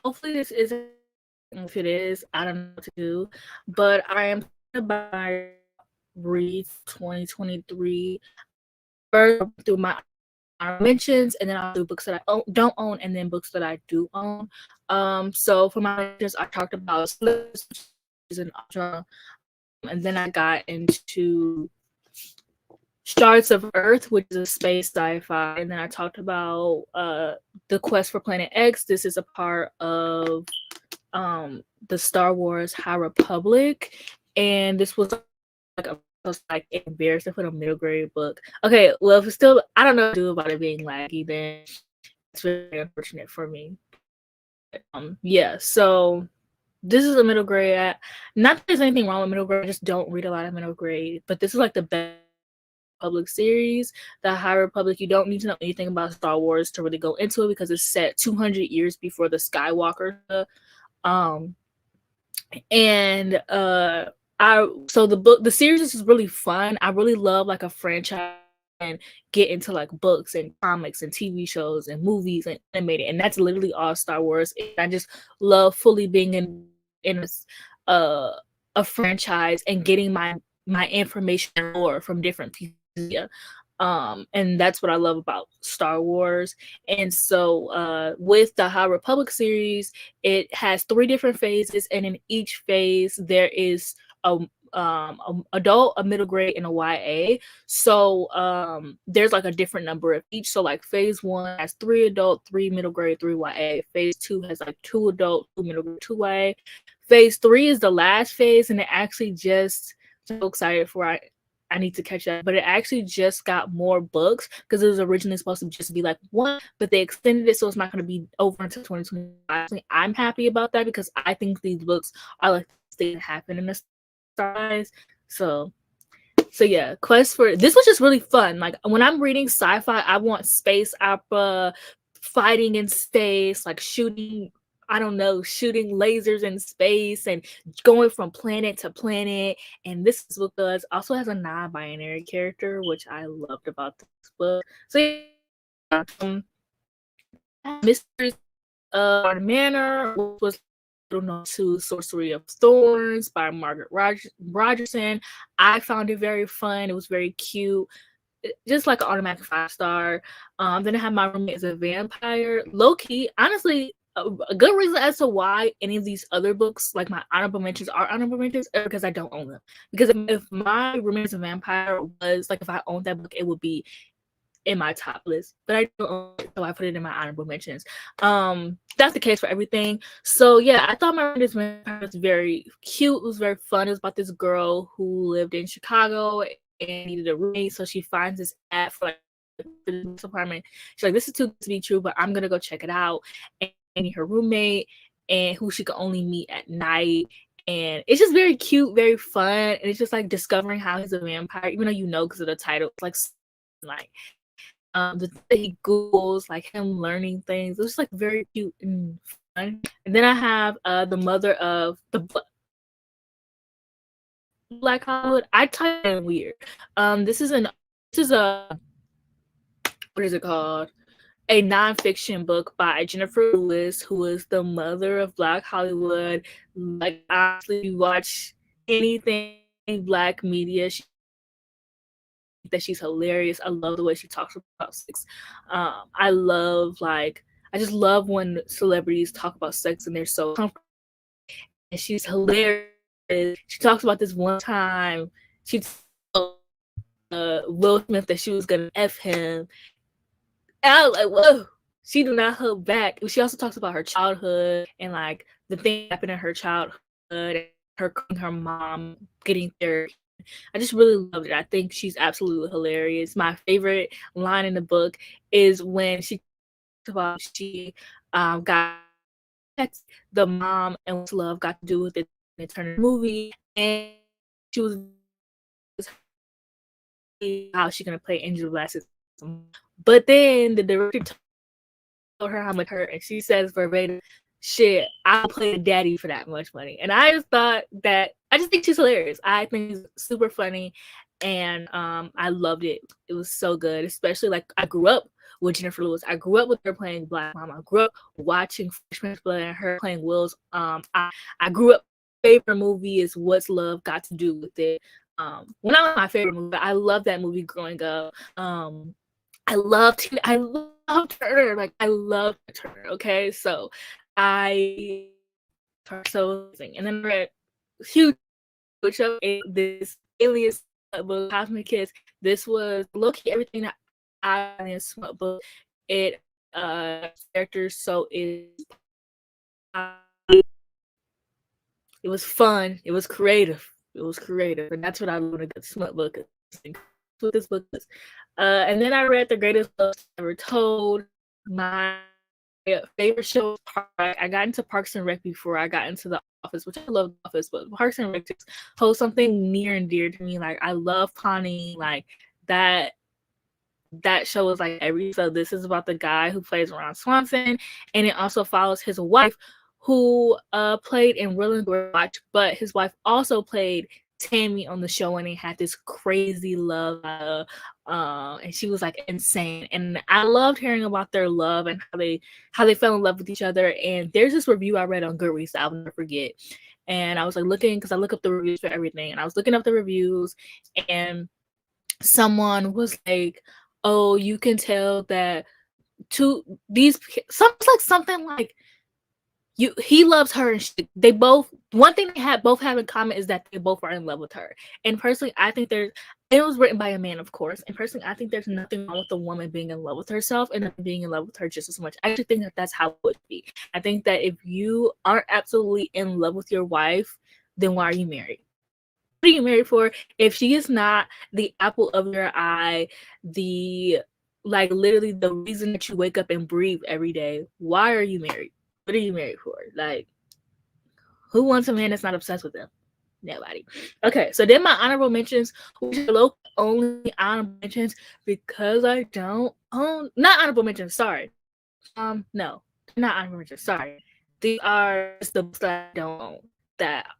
hopefully this isn't, if it is, I don't know what to do, but I am about my reads 2023. First through my mentions, and then I'll do books that I don't own, and then books that I do own. So for my mentions, I talked about Slivers, which is an genre, and then I got into Shards of Earth, which is a space sci-fi, and then I talked about The Quest for Planet X. This is a part of the Star Wars High Republic, and this was like a was like embarrassing for a middle grade book. Okay, well, if it's still, I don't know what to do about it being laggy, then it's very unfortunate for me. Yeah, so this is a middle grade. Not that there's anything wrong with middle grade, I just don't read a lot of middle grade, but this is like the best Republic series. The High Republic, you don't need to know anything about Star Wars to really go into it because it's set 200 years before the Skywalker. Um, and the series is really fun. I really love like a franchise and get into like books and comics and TV shows and movies and animated, and that's literally all Star Wars. And I just love fully being in a franchise and getting my information and lore from different people. Yeah. And that's what I love about Star Wars. And so with the High Republic series, it has 3 different phases, and in each phase there is a adult, a middle grade, and a YA. So there's like a different number of each. So like phase 1 has 3 adult, 3 middle grade, 3 YA. Phase 2 has like 2 adult, 2 middle grade, 2 YA. Phase 3 is the last phase, and it actually just so excited for it. I need to catch that, but it actually just got more books because it was originally supposed to just be like 1, but they extended it, so it's not going to be over until 2025. I'm happy about that because I think these books are like things that happen in the stars. So yeah, Quest for this was just really fun. Like when I'm reading sci-fi, I want space opera, fighting in space, like shooting, I don't know, shooting lasers in space and going from planet to planet. And this book does also has a non-binary character, which I loved about this book. So yeah, Mysteries of Manor, which was known to Sorcery of Thorns by Margaret Rogerson. I found it very fun. It was very cute. Just like an automatic 5-star. Then I have My Roommate is a Vampire. Low key, honestly, a good reason as to why any of these other books, like my honorable mentions, are honorable mentions, are because I don't own them. Because if My Roommate is a Vampire was like, if I owned that book, it would be in my top list, but I don't own it, so I put it in my honorable mentions. That's the case for everything. So yeah, I thought My Roommate was very cute. It was very fun. It was about this girl who lived in Chicago and needed a roommate, so she finds this ad for like this apartment. She's like, this is too good to be true, but I'm gonna go check it out. And her roommate, and who she could only meet at night. And it's just very cute, very fun, and it's just like discovering how he's a vampire, even though you know because of the title. It's like the he Googles, like him learning things. It was like very cute and fun. And then I have the mother of the Black Hollywood. I typed in weird. This is a what is it called? A nonfiction book by Jennifer Lewis, who is the mother of Black Hollywood. Like honestly, you watch anything Black media, that she's hilarious. I love the way she talks about sex. I just love when celebrities talk about sex and they're so comfortable. And she's hilarious. She talks about this one time she told Will Smith that she was gonna F him. And I was like, whoa. She do not hold back. She also talks about her childhood and like the thing that happened in her childhood, and her mom getting therapy. I just really loved it. I think she's absolutely hilarious. My favorite line in the book is when she talks about she got the mom and what love got to do with it in the movie, and she was how she gonna play Angel Glasses. But then the director told her how much hurt, and she says verbatim, shit, I'll play a daddy for that much money. And I just thought that, I just think she's hilarious. I think it's super funny, and I loved it. It was so good, especially like I grew up with Jennifer Lewis. I grew up with her playing Black Mom. I grew up watching Fresh Prince of Bel-Air and her playing Wills. I grew up. Favorite movie is What's Love Got to Do with It. Well, not my favorite movie, but I love that movie growing up. I loved Turner. Like, I loved Turner. Okay, so I her so amazing. And then I read huge show this Alias book, Cosmic Kiss. This was low-key everything that I in a smut book. It characters, so it was fun, it was creative, and that's what I want a good smut book. What this book is. And then I read The Greatest Love Ever Told. My favorite show, I got into Parks and Rec before I got into The Office, which I love The Office, but Parks and Rec holds something near and dear to me. Like, I love Connie, like that show is like so this is about the guy who plays Ron Swanson, and it also follows his wife who played in Will and Grace Watch, but his wife also played Tammy on the show, and they had this crazy love, and she was like insane. And I loved hearing about their love and how they fell in love with each other. And there's this review I read on Goodreads that I'll never forget. And I was like looking, because I look up the reviews for everything, and I was looking up the reviews, and someone was like, "Oh, you can tell that something like he loves her, and they both, one thing they both have in common is that they both are in love with her." And personally, I think it was written by a man, of course, and personally, I think there's nothing wrong with a woman being in love with herself and being in love with her just as much. I actually think that that's how it would be. I think that if you aren't absolutely in love with your wife, then why are you married? What are you married for? If she is not the apple of your eye, literally the reason that you wake up and breathe every day, why are you married? What are you married for? Like, who wants a man that's not obsessed with them? Nobody. Okay, so then my honorable mentions, which are local only honorable mentions because I don't own. Not honorable mentions. Sorry. No, not honorable mentions. Sorry. These are just the books that I don't own.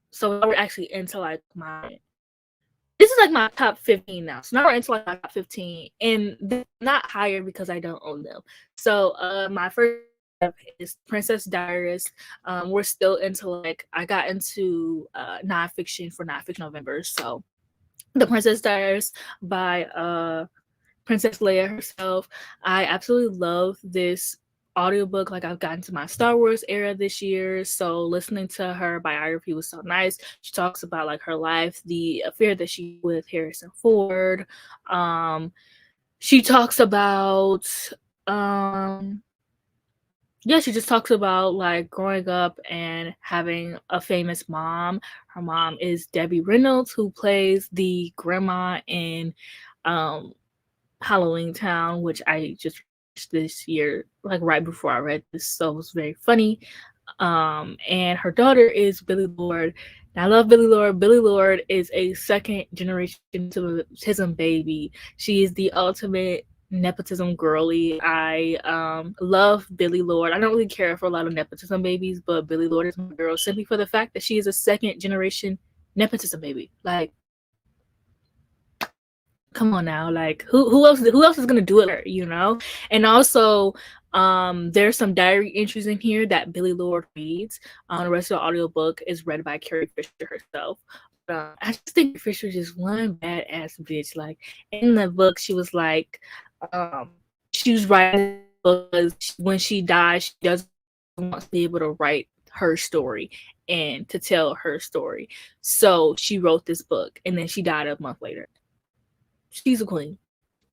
So we're actually into like this is like my top 15 now. So now we're into like my top 15, and they're not higher because I don't own them. So my first is Princess Diaries. We're still into like, I got into nonfiction for Nonfiction November. So The Princess Diaries by Princess Leia herself. I absolutely love this audiobook. Like, I've gotten to my Star Wars era this year, so listening to her biography was so nice. She talks about like her life, the affair that she had with Harrison Ford. She talks about she just talks about like growing up and having a famous mom. Her mom is Debbie Reynolds, who plays the grandma in Halloween Town, which I just watched this year, like right before I read this, so it was very funny. And her daughter is Billie Lourd. And I love Billie Lourd. Billie Lourd is a second generation nepotism baby. She is the ultimate nepotism girly. I love Billie Lourd. I don't really care for a lot of nepotism babies, but Billie Lourd is my girl simply for the fact that she is a second generation nepotism baby. Like, come on now, like who else is gonna do it, you know? And also there's some diary entries in here that Billie Lourd reads. The rest of the audiobook is read by Carrie Fisher herself. I just think Fisher is just one badass bitch. Like, in the book, she was like, she was writing because when she dies, she doesn't want to be able to write her story and to tell her story. So she wrote this book, and then she died a month later. She's a queen.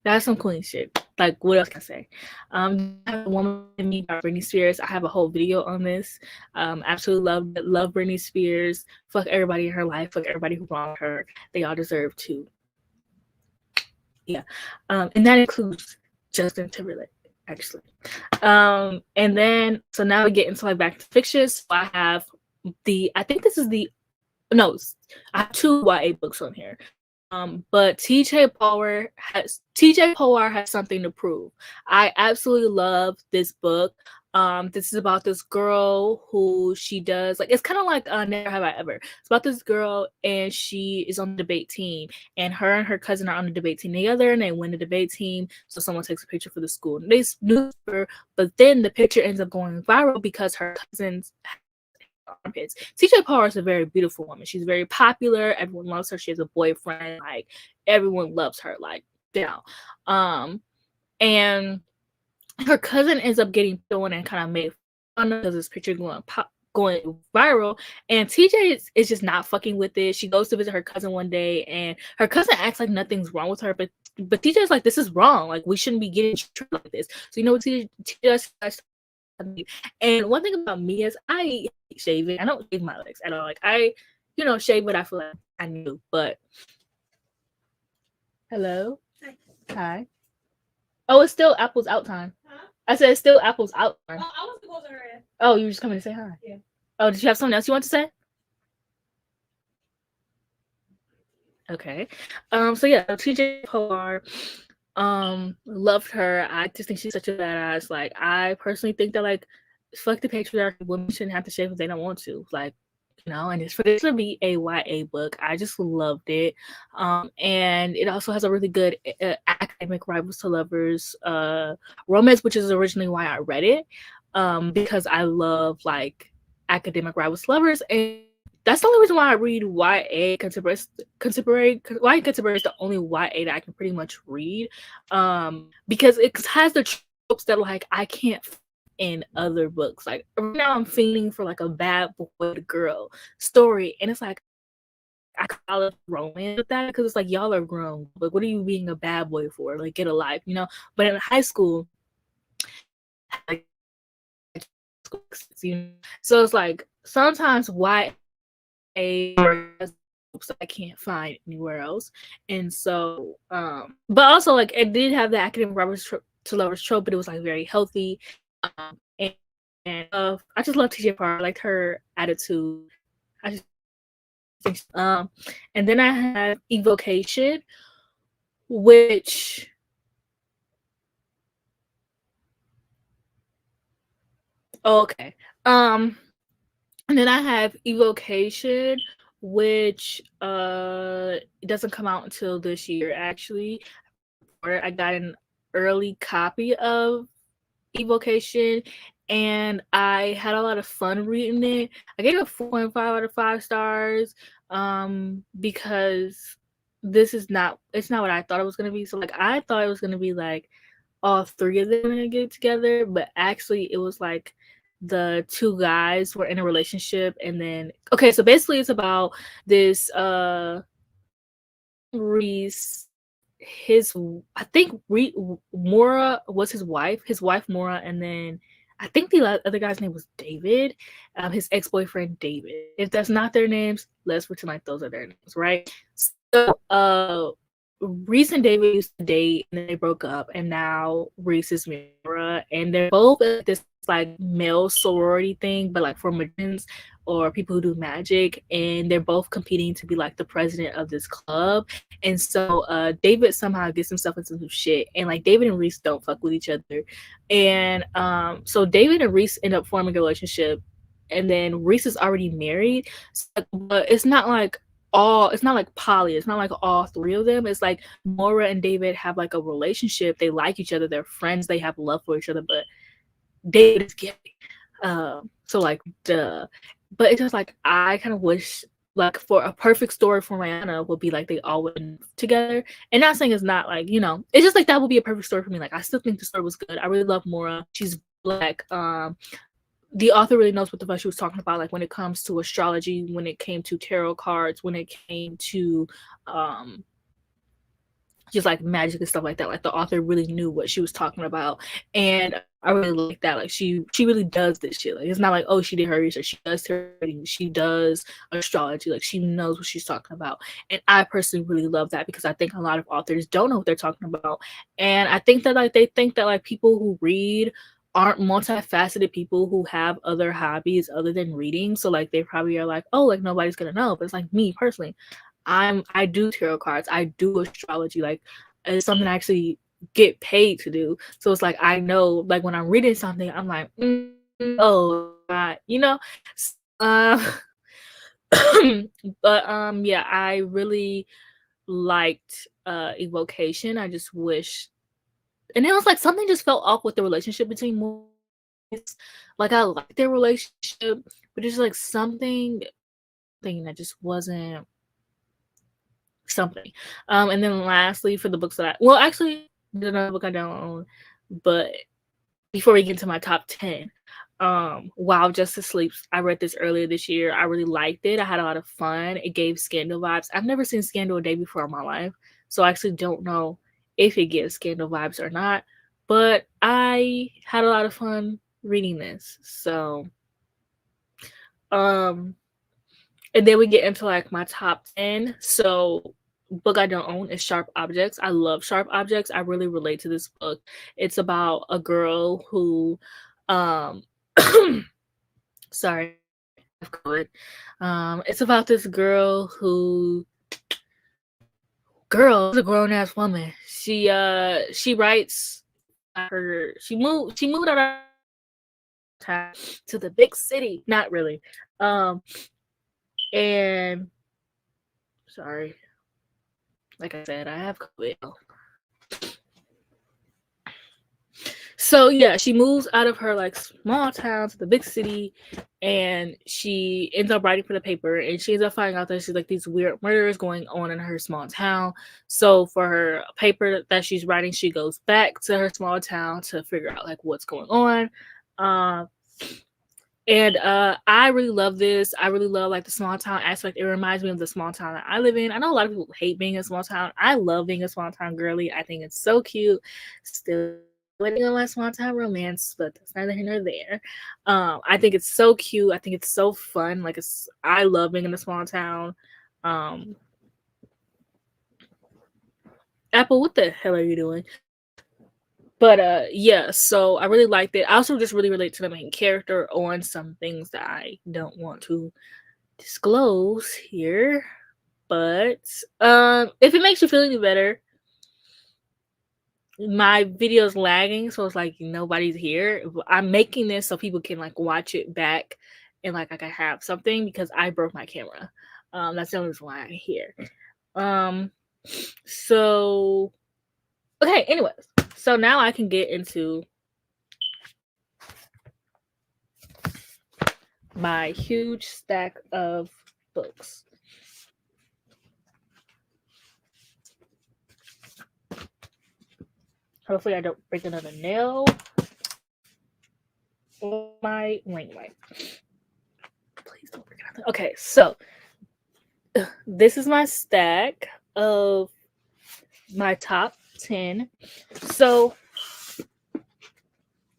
That's some queen shit. Like, what else can I say? I have a Woman in Me by Britney Spears. I have a whole video on this. Absolutely love Britney Spears. Fuck everybody in her life. Fuck everybody who wronged her. They all deserve to. Yeah. And that includes Justin Timberlake, actually. And then, so now we get into like back to fiction. So I have I have 2 YA books on here. But TJ Power has Something to Prove. I absolutely love this book. This is about this girl who she does like it's kind of like Never Have I Ever. It's about this girl and she is on the debate team, and her cousin are on the debate team together, and they win the debate team. So someone takes a picture for the school newspaper, but then the picture ends up going viral because her cousin's armpits. TJ Parr is a very beautiful woman. She's very popular. Everyone loves her. She has a boyfriend. Like everyone loves her. Like down. And her cousin ends up getting thrown and kind of made fun of because this picture going viral, and TJ is just not fucking with it. She goes to visit her cousin one day, and her cousin acts like nothing's wrong with her, but TJ's like, this is wrong. Like we shouldn't be getting treated like this. So you know what TJ does? And one thing about me is I hate shaving. I don't shave my legs at all. Like I, shave what I feel like I knew. But hello, hi. Oh, it's still apples out time. Huh? I said it's still apples out time. Oh, I was supposed to her. Oh, you were just coming to say hi. Yeah. Oh, did you have something else you want to say? Okay. So yeah, TJ Polar, loved her. I just think she's such a badass. Like, I personally think that like, fuck the patriarchy. Women shouldn't have to shave if they don't want to. Like, and it's for this to be a YA book. I just loved it. And it also has a really good academic rivals to lovers romance, which is originally why I read it. Because I love like academic rivals to lovers, and that's the only reason why I read YA contemporary. YA contemporary is the only YA that I can pretty much read, because it has the tropes that like I can't in other books. Like right now I'm feeling for like a bad boy to girl story, and it's like I call it romance with that because it's like y'all are grown. Like what are you being a bad boy for? Like get a life, But in high school, like, so it's like sometimes why I can't find anywhere else, and so but also like it did have the academic robbers to lovers trope, but it was like very healthy. And I just love TJ Parr. I liked her attitude. I just think and then I had Evocation, which okay. And then I have Evocation, which it doesn't come out until this year actually. I got an early copy of Evocation, and I had a lot of fun reading it. I gave it a 4.5 out of 5 stars because it's not what I thought it was going to be. So like I thought it was going to be like all three of them going to get together, but actually it was like the two guys were in a relationship, and then okay, so basically it's about this Reese, I think Mora was his wife Mora, and then I think the other guy's name was David, his ex-boyfriend David. If that's not their names, let's pretend like those are their names, right? So Reese and David used to date, and then they broke up, and now Reese is Mora, and they're both at this like male sorority thing, but like for magicians or people who do magic, and they're both competing to be like the president of this club. And so David somehow gets himself into some shit, and like David and Reese don't fuck with each other, and so David and Reese end up forming a relationship, and then Reese is already married, but it's not like poly, it's not like all three of them. It's like Mora and David have like a relationship, they like each other, they're friends, they have love for each other, but David is gay. So like but it's just like I kind of wish like for a perfect story for Rihanna would be like they all went together. And not saying it's not like, it's just like that would be a perfect story for me. Like I still think the story was good. I really love Mora. She's Black. The author really knows what the fuck she was talking about, like when it comes to astrology, when it came to tarot cards, when it came to just like magic and stuff like that. Like the author really knew what she was talking about, and I really like that. Like she really does this shit. Like it's not like, oh, she did her research. She does her reading. She does astrology. Like she knows what she's talking about, and I personally really love that because I think a lot of authors don't know what they're talking about, and I think that like they think that like people who read aren't multifaceted people who have other hobbies other than reading. So like they probably are like, oh, like nobody's gonna know. But it's like me personally, I do tarot cards, I do astrology, like it's something I actually get paid to do. So it's like I know, like when I'm reading something, I'm like, oh God, you know. Uh, but yeah, I really liked Evocation. I just wish, and it was like something just felt off with the relationship between Morris. Like I liked their relationship, but it's like something thing that just wasn't something. And then lastly, for the books that well, actually, there's another book I don't own, but before we get into my top 10, While Justice Sleeps, I read this earlier this year. I really liked it. I had a lot of fun. It gave Scandal vibes. I've never seen Scandal a day before in my life, so I actually don't know if it gives Scandal vibes or not, but I had a lot of fun reading this. So, um, and then we get into like my top 10. So, book I don't own is Sharp Objects. I love Sharp Objects. I really relate to this book. It's about a girl who, um, sorry, I have COVID. It's about this girl who, girl, is a grown ass woman. She writes she moved out of town to the big city. Not really. And sorry, like I said, I have COVID. So yeah, she moves out of her like small town to the big city, and she ends up writing for the paper, and she ends up finding out that she's like these weird murders going on in her small town. So for her paper that she's writing, she goes back to her small town to figure out like what's going on. And I really love this. I really love like the small town aspect. It reminds me of the small town that I live in. I know a lot of people hate being a small town. I love being a small town girly. I think it's so cute. Still waiting on my small town romance, but that's neither here nor there. I think it's so cute. I think it's so fun. Like I love being in a small town. Apple, what the hell are you doing? But yeah, so I really liked it. I also just really relate to the main character on some things that I don't want to disclose here. But if it makes you feel any better, my video's lagging, so it's like nobody's here. I'm making this so people can like watch it back and like I can have something because I broke my camera. That's the only reason why I'm here. So okay, anyways. So now I can get into my huge stack of books. Hopefully I don't break another nail on my ring light. Please don't break another. Okay, so this is my stack of my top 10. So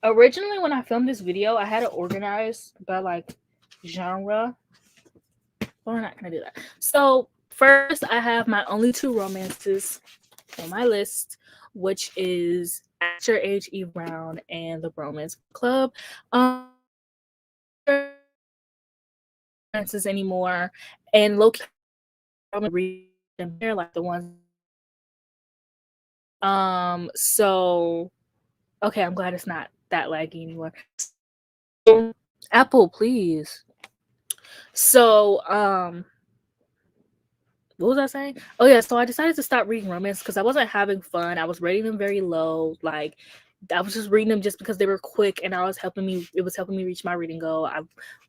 originally when I filmed this video, I had it organized by like genre. But we're not gonna do that. So first I have my only two romances on my list, which is After H.E. Brown and The Romance Club. Romances anymore, and low-key I'm gonna read them here, like the ones. So okay, I'm glad it's not that laggy anymore. Apple, please. So what was I saying? Oh yeah, so I decided to stop reading romance because I wasn't having fun. I was rating them very low. Like I was just reading them just because they were quick and it was helping me reach my reading goal. I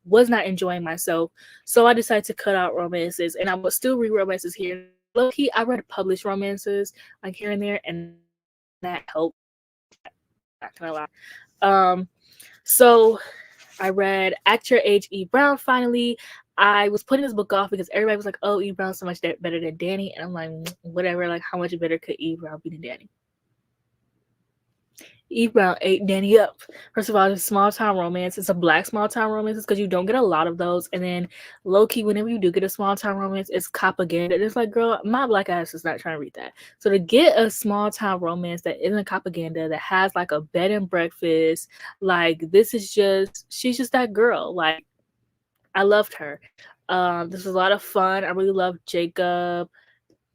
was not enjoying myself. So I decided to cut out romances, and I would still read romances here. Low-key, I read published romances like here and there, and that helped. Not gonna lie. So I read Actor H.E. Brown finally. I was putting this book off because everybody was like, oh, E. Brown's so much better than Danny. And I'm like, whatever, like how much better could E. Brown be than Danny? E. Brown ate Danny up. First of all, it's a small town romance. It's a black small town romance because you don't get a lot of those. And then low key, whenever you do get a small town romance, it's propaganda. It's like, girl, my black ass is not trying to read that. So to get a small town romance that isn't propaganda, that has like a bed and breakfast, like this is just, she's just that girl. Like I loved her. This was a lot of fun. I really loved Jacob.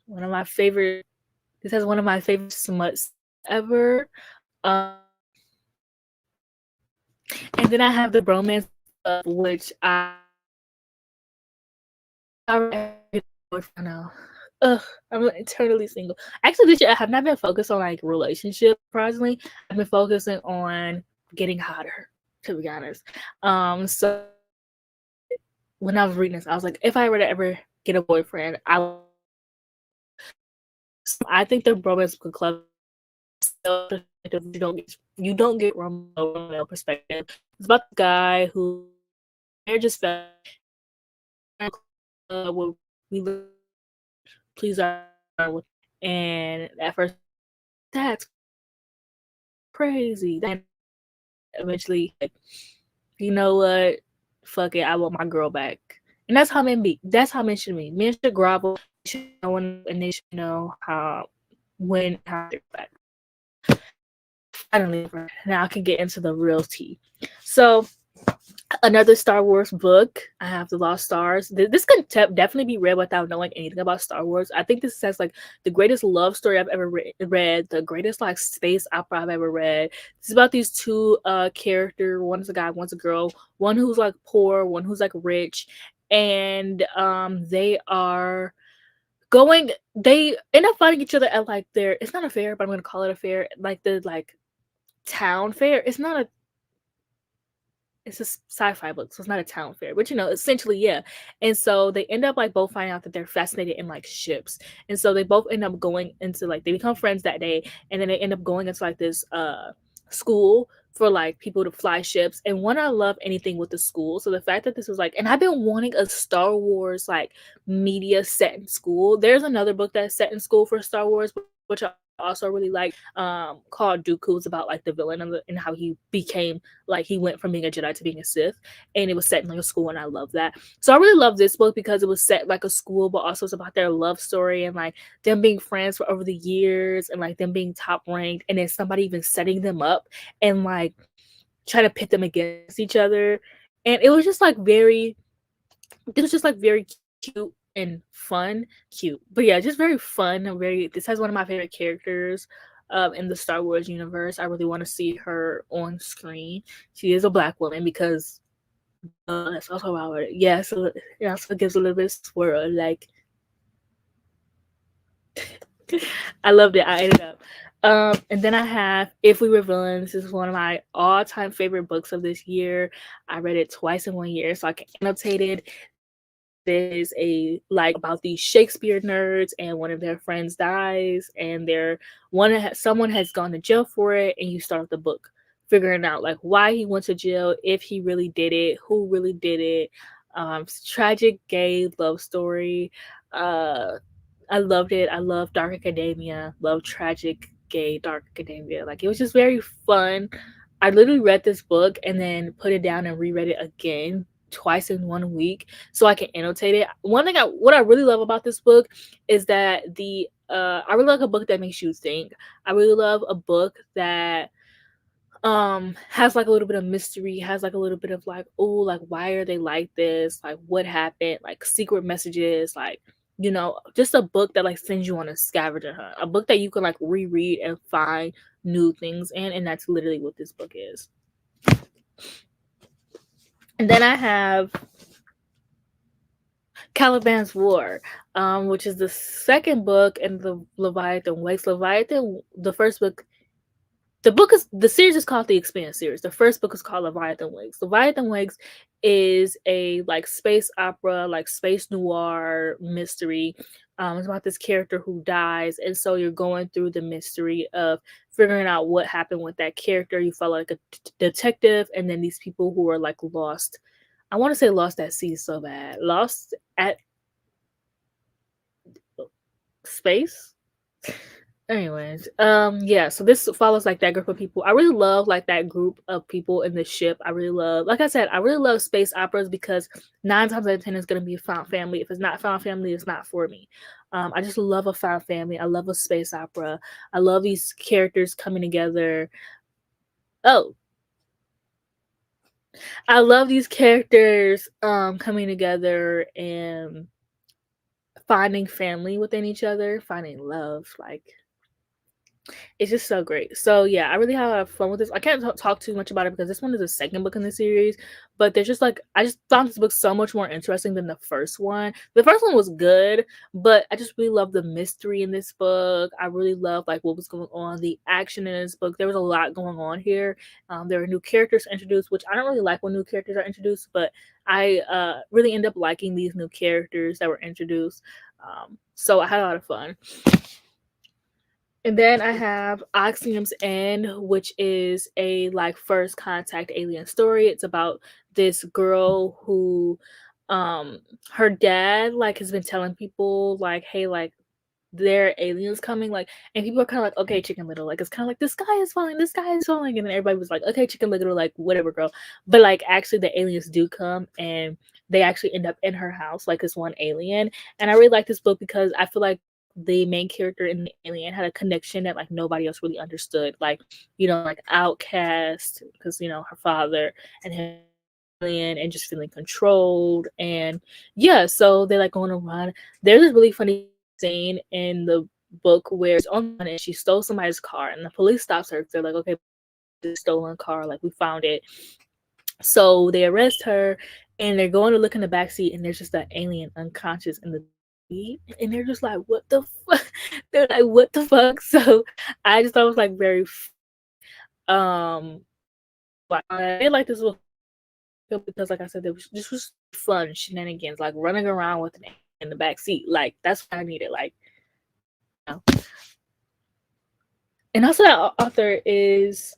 This has one of my favorite smut ever. Um, and then I have the bromance book, which I get a boyfriend now. Ugh, I'm eternally single. Actually, this year I have not been focused on like relationships. Surprisingly, I've been focusing on getting hotter. To be honest, so when I was reading this, I was like, if I were to ever get a boyfriend, I think the bromance book club you don't get Romeo perspective. It's about the guy who they're just fell where we please our and at first that's crazy. Then eventually, like, you know what? Fuck it, I want my girl back. And that's how men be. That's how men should be. Men should grovel, should know when, and they should know how they're back. Finally, now I can get into the real tea. So another Star Wars book. I have The Lost Stars. This can definitely be read without knowing anything about Star Wars. I think this has like the greatest love story I've ever read, the greatest like space opera I've ever read. It's about these two characters. One's a guy, one's a girl. One who's like poor, one who's like rich, and they are going. They end up finding each other at like their. It's not a fair, but I'm gonna call it a fair. Like the town fair. It's a sci-fi book, so it's not a town fair, but essentially, yeah. And so they end up like both finding out that they're fascinated in like ships, and so they both end up going into like they become friends that day, and then they end up going into like this school for like people to fly ships. And one, I love anything with the school, so the fact that this was like, and I've been wanting a Star Wars like media set in school. There's another book that's set in school for Star Wars, which I also really like, called Dooku. It's about like the villain and how he became like he went from being a Jedi to being a Sith, and it was set in like a school, and I love that. So I really love this book because it was set like a school, but also it's about their love story and like them being friends for over the years and like them being top ranked, and then somebody even setting them up and like trying to pit them against each other. And it was just like very cute and fun. Cute, but yeah, just very fun and very. This has one of my favorite characters in the Star Wars universe. I really want to see her on screen. She is a black woman because that's also about it. Yeah, so it also gives a little bit of swirl. Like I loved it. I ate it up. And then I have If We Were Villains. This is one of my all-time favorite books of this year. I read it twice in 1 year, so I can annotate it. There's a like about these Shakespeare nerds, and one of their friends dies, and someone has gone to jail for it, and you start the book figuring out like why he went to jail, if he really did it, who really did it. Tragic gay love story. Uh, I loved it. I love dark academia. Love tragic gay dark academia. Like it was just very fun. I literally read this book and then put it down and reread it again twice in 1 week so I can annotate it. What I really love about this book is that I really like a book that makes you think. I really love a book that has like a little bit of mystery, has like a little bit of like, oh, like why are they like this, like what happened, like secret messages, like just a book that like sends you on a scavenger hunt, a book that you can like reread and find new things in. And that's literally what this book is. And then I have Caliban's War, which is the second book in the Leviathan Wakes. Leviathan, the series is called the Expanse series. The first book is called Leviathan Wakes. Leviathan Wakes is a like space opera, like space noir mystery. It's about this character who dies, and so you're going through the mystery of figuring out what happened with that character. You felt like a detective, and then these people who are like lost. I want to say lost at sea so bad. Lost at space. Anyways, yeah, so this follows like that group of people. I really love like that group of people in the ship. I really love, like I said, I really love space operas because 9 times out of 10 it's gonna be a found family. If it's not found family, it's not for me. I just love a found family. I love a space opera. I love these characters coming together. Oh, I love these characters coming together and finding family within each other, finding love. Like It's just so great. So yeah, I really had a lot of fun with this. I can't talk too much about it because this one is the second book in the series, but there's just like I just found this book so much more interesting than the first one. The first one was good, but I just really love the mystery in this book. I really love like what was going on, the action in this book. There was a lot going on here. There were new characters introduced, which I don't really like when new characters are introduced, but I really end up liking these new characters that were introduced. So I had a lot of fun. And then I have Oxium's End, which is a like first contact alien story. It's about this girl who her dad like has been telling people like, hey, like there are aliens coming, like, and people are kind of like, okay, Chicken Little, like it's kind of like the sky is falling, and then everybody was like, okay, Chicken Little, like whatever, girl. But like actually the aliens do come and they actually end up in her house, like this one alien. And I really like this book because I feel like the main character in the alien had a connection that like nobody else really understood, like, you know, like outcast because you know her father and him and just feeling controlled. And yeah, so they like going around. There's this really funny scene in the book where it's on and she stole somebody's car and the police stops her. They're like, okay, this stolen car, like we found it. So they arrest her and they're going to look in the back seat and there's just an alien unconscious in the seat. And they're just like, what the fuck? They're like, what the fuck? So I just thought it was like very um like I did like this little because like I said, this was fun shenanigans, like running around with an alien in the back seat. Like that's what I needed. Like, you know. And also that author is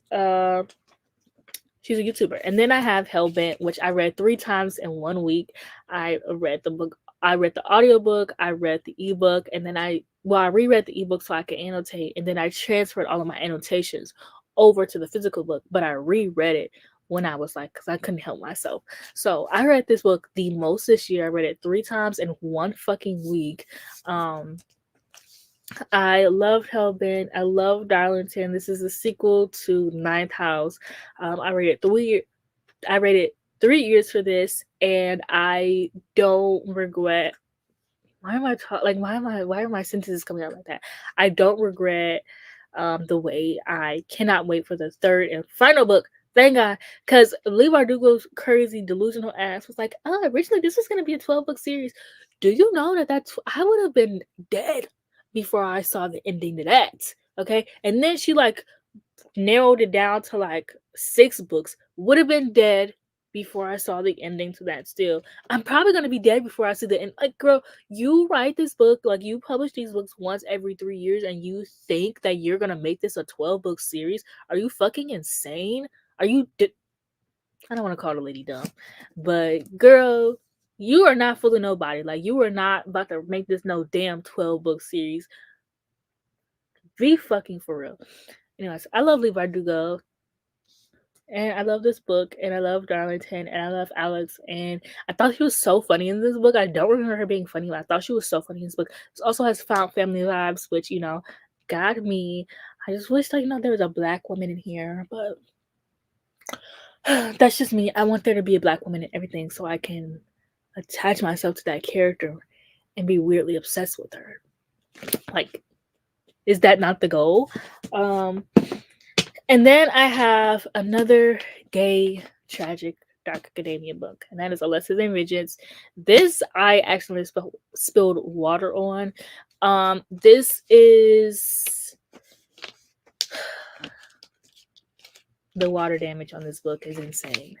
she's a YouTuber. And then I have Hellbent, which I read 3 times in 1 week. I read the book, I read the audiobook, I read the ebook, and then I reread the ebook so I could annotate, and then I transferred all of my annotations over to the physical book, but I reread it when I was like, because I couldn't help myself. So I read this book the most this year. I read it 3 times in 1 fucking week. I loved Hellbent. I love Darlington. This is a sequel to Ninth House. I rated 3 years for this, and I don't regret. Why am I talking? Like, why are my sentences coming out like that? I don't regret the way. I cannot wait for the third and final book. Thank God, because Lee Bardugo's crazy delusional ass was like, "Oh, originally this was gonna be a 12-book series. Do you know that I would have been dead before I saw the ending to that." Okay, and then she like narrowed it down to like 6 books. Would have been dead before I saw the ending to that. Still, I'm probably gonna be dead before I see the end. Like, girl, you write this book, like you publish these books once every 3 years, and you think that you're gonna make this a 12-book series? Are you fucking insane? Are you? I don't want to call the lady dumb, but girl, you are not fooling nobody. Like, you are not about to make this no damn 12-book series. Be fucking for real. Anyways, I love Levi Dugo. And I love this book, and I love Darlington, and I love Alex, and I thought she was so funny in this book. I don't remember her being funny, but I thought she was so funny in this book. This also has found family vibes, which, you know, got me. I just wish that, you know, there was a black woman in here, but that's just me. I want there to be a black woman in everything so I can attach myself to that character and be weirdly obsessed with her. Like, is that not the goal? And then I have another gay, tragic, dark academia book, and that is Alexis and Midgets. This I actually spilled water on. This is the water damage on this book is insane.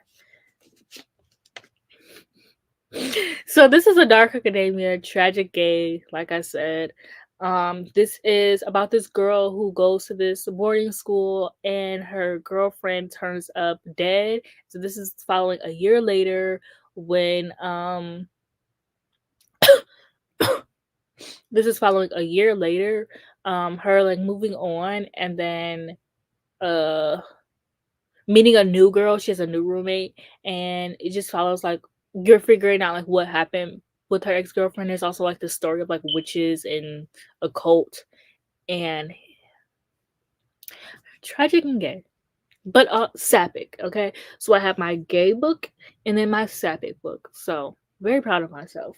So this is a dark academia, tragic gay, like I said. This is about this girl who goes to this boarding school and her girlfriend turns up dead. So this is following a year later when this is following a year later, her like moving on and then meeting a new girl. She has a new roommate, and it just follows like you're figuring out like what happened with her ex-girlfriend. There's also like the story of like witches and a cult and tragic and gay, but sapphic. Okay, so I have my gay book and then my sapphic book. So very proud of myself.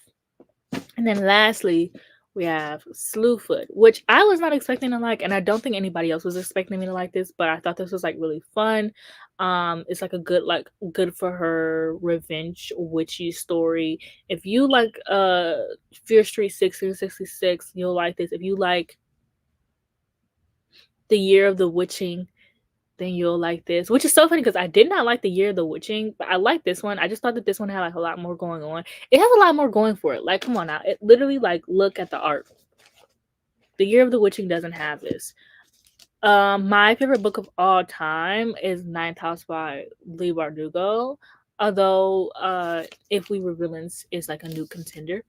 And then lastly, We have Slewfoot, which I was not expecting to like, and I don't think anybody else was expecting me to like this, but I thought this was like really fun. It's like a good, like good for her revenge witchy story. If you like Fear Street 1666, you'll like this. If you like The Year of the Witching, then you'll like this. Which is so funny because I did not like The Year of the Witching, but I like this one. I just thought that this one had like a lot more going on. It has a lot more going for it. Like, come on now. It literally, like, look at the art. The Year of the Witching doesn't have this. My favorite book of all time is Ninth House by Lee Bardugo. Although, If We Were Villains is like a new contender,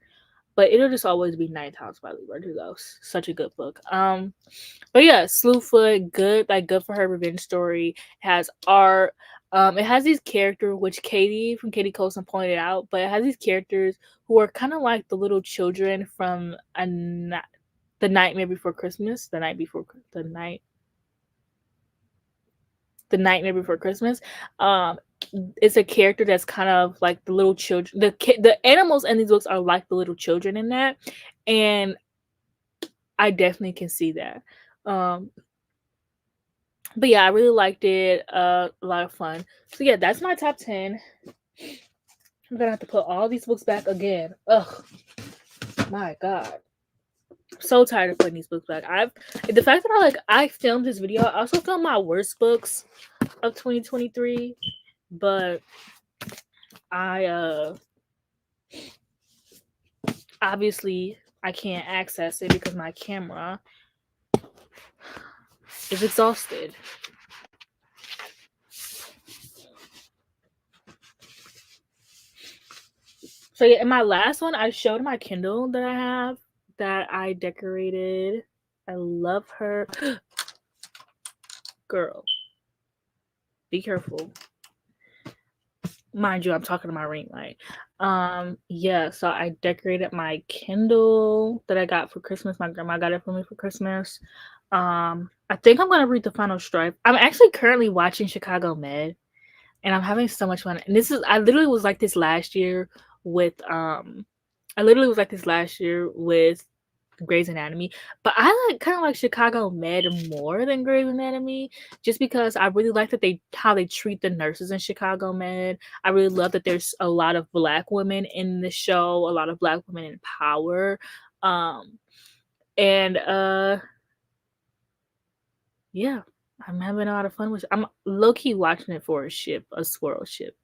but it'll just always be Ninth House by Lee Bardugo. Such a good book. But yeah, Slewfoot, good, like good for her revenge story. It has art. It has these characters, which Katie from Katie Colson pointed out, but it has these characters who are kind of like the little children from The Nightmare Before Christmas, the Nightmare Before Christmas. It's a character that's kind of like the little children. The animals in these books are like the little children in that, and I definitely can see that. But yeah, I really liked it. A lot of fun. So yeah, that's my top 10. I'm gonna have to put all these books back again. Ugh, my god. So tired of putting these books back. The fact that I filmed this video. I also filmed my worst books of 2023, but I obviously I can't access it because my camera is exhausted. So yeah, in my last one, I showed my Kindle that I have that I decorated. I love her. Girl, be careful. Mind you, I'm talking to my ring light. Yeah, so I decorated my Kindle that I got for Christmas. My grandma got it for me for Christmas. I think I'm gonna read The Final Stripe. I'm actually currently watching Chicago Med, and I'm having so much fun. And I literally was like this last year with Grey's Anatomy, but I kind of like Chicago Med more than Grey's Anatomy, just because I really like how they treat the nurses in Chicago Med. I really love that there's a lot of Black women in the show, a lot of Black women in power, and yeah, I'm having a lot of fun with it. I'm low key watching it for a swirl ship.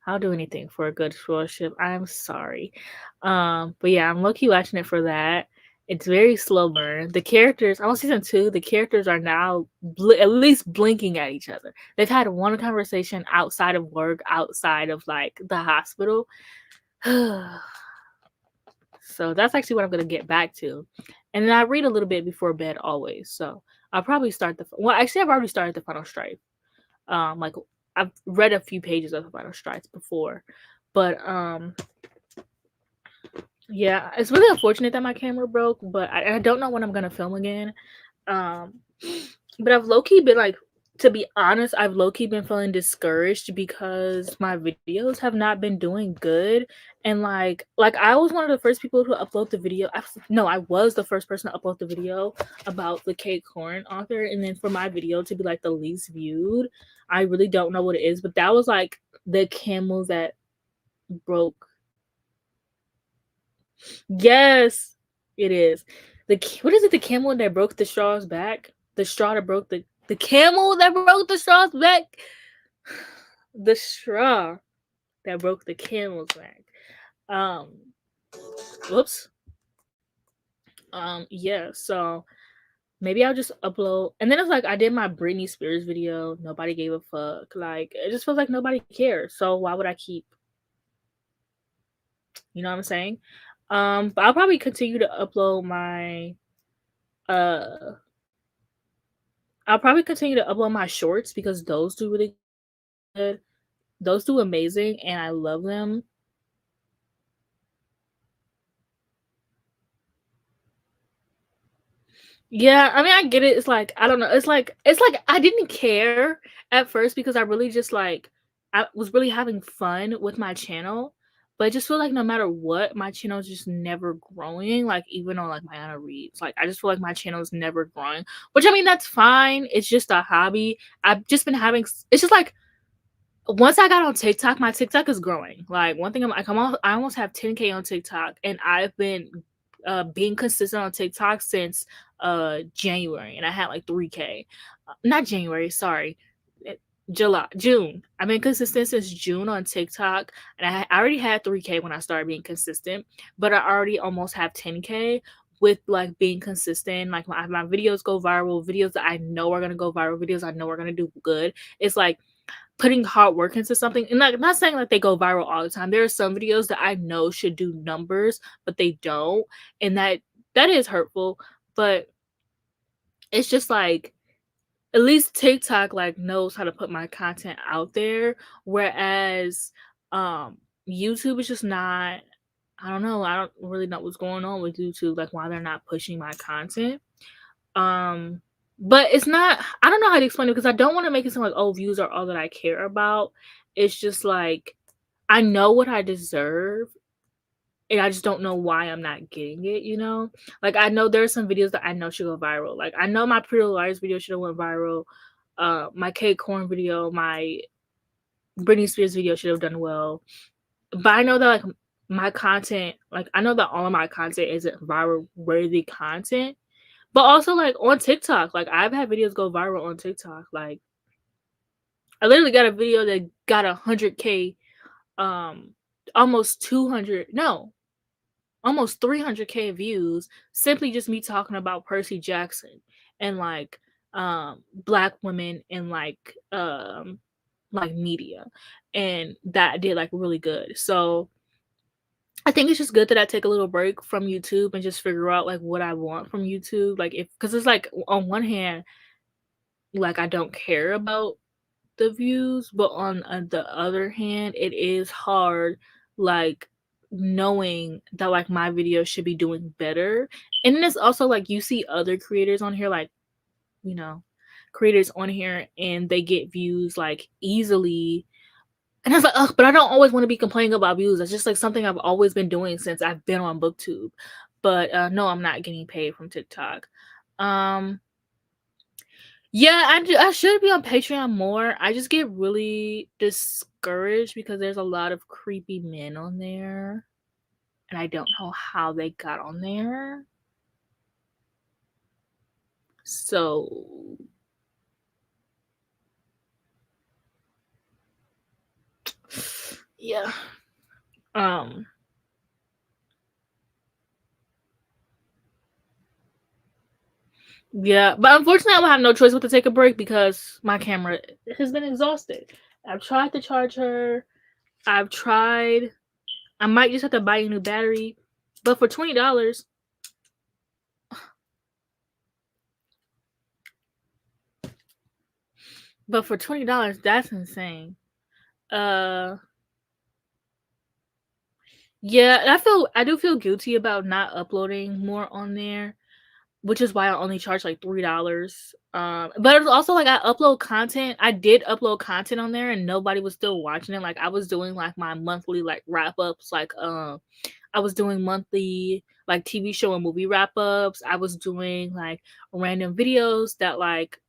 I'll do anything for a good swirl ship. I'm sorry. But yeah, I'm low key watching it for that. It's very slow burn. The characters, I'm on season 2, the characters are now at least blinking at each other. They've had one conversation outside of work, outside of like the hospital. So that's actually what I'm going to get back to. And then I read a little bit before bed always. So I'll probably I've already started The Final Stripe. Like I've read a few pages of The Final Stripes before. But yeah, it's really unfortunate that my camera broke, but I don't know when I'm gonna film again. But I've low-key been like, to be honest, I've low-key been feeling discouraged because my videos have not been doing good. And like I was one of the first people to upload the video. I was the first person to upload the video about the Kate Corn author, and then for my video to be like the least viewed, I really don't know what it is, but that was like the camel that broke. Yes, it is. What is it? The camel that broke the straw's back? The straw that broke the camel that broke the straw's back? The straw that broke the camel's back. Whoops. Yeah, so maybe I'll just upload. And then it's like I did my Britney Spears video. Nobody gave a fuck. Like, it just feels like nobody cares. So why would I keep? You know what I'm saying? But I'll probably continue to upload my I'll probably continue to upload my shorts because those do really good. Those do amazing and I love them. Yeah, I mean I get it. It's like I don't know. It's like I didn't care at first because I really just like I was really having fun with my channel. But I just feel like no matter what, my channel is just never growing, like, even on, like, my Anna Reads. Like, I just feel like my channel is never growing, which, I mean, that's fine. It's just a hobby. I've just been having it's just like once I got on TikTok, my TikTok is growing. Like, one thing I almost have 10K on TikTok, and I've been being consistent on TikTok since January, and I had like 3K. Not January, sorry. June. I've been consistent since June on TikTok, and I already had 3K when I started being consistent, but I already almost have 10K with like being consistent. Like my videos go viral, videos that I know are gonna go viral, videos I know are gonna do good. It's like putting hard work into something, and like not saying like they go viral all the time. There are some videos that I know should do numbers, but they don't, and that is hurtful. But it's just like at least TikTok like knows how to put my content out there, whereas YouTube is just not. I don't know. I don't really know what's going on with YouTube, like why they're not pushing my content. Um, but it's not. I don't know how to explain it because I don't want to make it sound like, oh, views are all that I care about. It's just like I know what I deserve, and I just don't know why I'm not getting it. Like I know there are some videos that I know should go viral. Like I know my Pretty Little Liars video should have went viral. My Cake Corn video, my Britney Spears video should have done well. But I know that like my content, like I know that all of my content isn't viral worthy content. But also, like, on TikTok, like, I've had videos go viral on TikTok. Like, I literally got a video that got 100K, almost 200, no, almost 300K views, simply just me talking about Percy Jackson and, like, Black women in, like, media. And that did, like, really good. So, I think it's just good that I take a little break from YouTube and just figure out, like, what I want from YouTube. Like, because it's like, on one hand, like I don't care about the views, but on the other hand, it is hard like knowing that like my videos should be doing better. And then it's also like you see other creators on here, like, you know, creators on here and they get views like easily. And I was like, ugh, but I don't always want to be complaining about views. It's just like something I've always been doing since I've been on BookTube. But no, I'm not getting paid from TikTok. Yeah, I should be on Patreon more. I just get really discouraged because there's a lot of creepy men on there, and I don't know how they got on there. So yeah. Yeah, but unfortunately I will have no choice but to take a break because my camera has been exhausted. I've tried to charge her. I might just have to buy a new battery, but for $20, that's insane. Yeah, I do feel guilty about not uploading more on there, which is why I only charge like $3. But it's also like I upload content. I did upload content on there, and nobody was still watching it. Like I was doing like my monthly like wrap ups. Like I was doing monthly like TV show and movie wrap ups. I was doing like random videos that like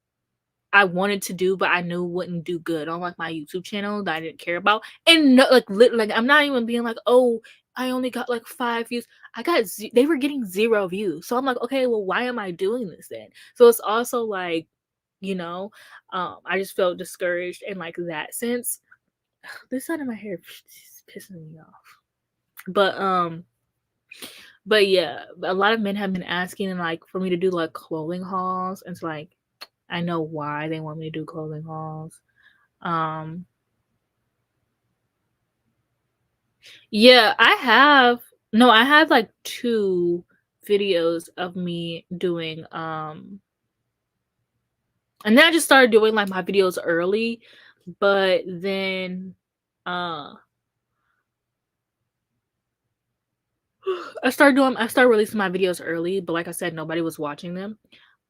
I wanted to do, but I knew wouldn't do good on like my YouTube channel that I didn't care about. And no, like I'm not even being like, oh, I only got like 5 views. They were getting 0 views. So I'm like, okay, well, why am I doing this then? So it's also like, I just felt discouraged in like that sense. This side of my hair is pissing me off. But yeah, a lot of men have been asking like for me to do like clothing hauls. And it's like I know why they want me to do clothing hauls. Yeah, I have like 2 videos of me doing and then I just started doing like my videos early, but then I started releasing my videos early, but like I said, nobody was watching them.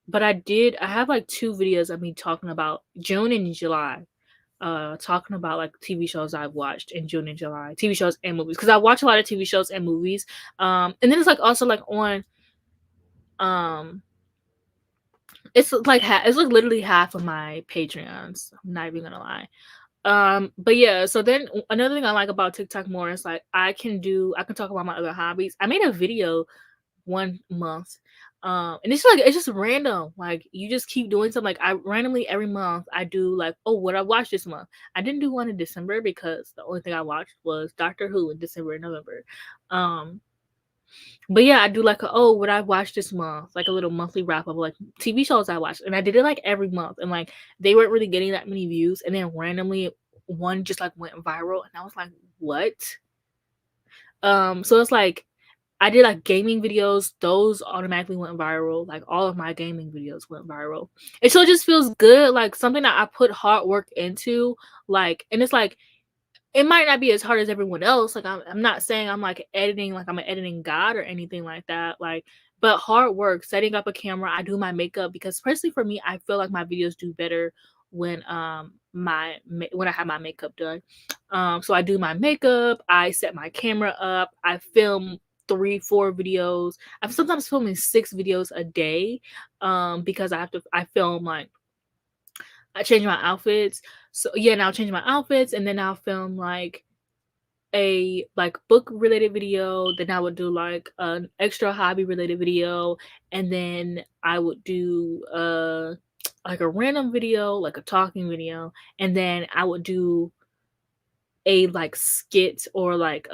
But I have like 2 videos of me talking about June and July. talking about like TV shows I've watched in June and July, TV shows and movies, because I watch a lot of TV shows and movies. And then it's like also like on um it's like it's like literally half of my Patreons. I'm not even gonna lie. But yeah, so then another thing I like about TikTok more is like I can talk about my other hobbies. I made a video 1 month. And it's just random. Like you just keep doing something. Like I randomly every month I do like, oh, what I watched this month. I didn't do one in December because the only thing I watched was Doctor Who in December and November. But yeah, I do like what I watched this month, like a little monthly wrap up of like TV shows I watched. And I did it like every month. And like they weren't really getting that many views. And then randomly one just like went viral. And I was like, what? So it's like I did like gaming videos, those automatically went viral. Like all of my gaming videos went viral. And so it just feels good, like something that I put hard work into, like, and it's like it might not be as hard as everyone else. Like I'm not saying I'm like editing, like I'm an editing god or anything like that. Like, but hard work, setting up a camera. I do my makeup because, especially for me, I feel like my videos do better when when I have my makeup done. So I do my makeup. I set my camera up. I film 3-4 videos. I'm sometimes filming 6 videos a day because I film like I change my outfits. So yeah, and I'll change my outfits and then I'll film like a like book related video, then I would do like an extra hobby related video, and then I would do like a random video, like a talking video, and then I would do a like skit or like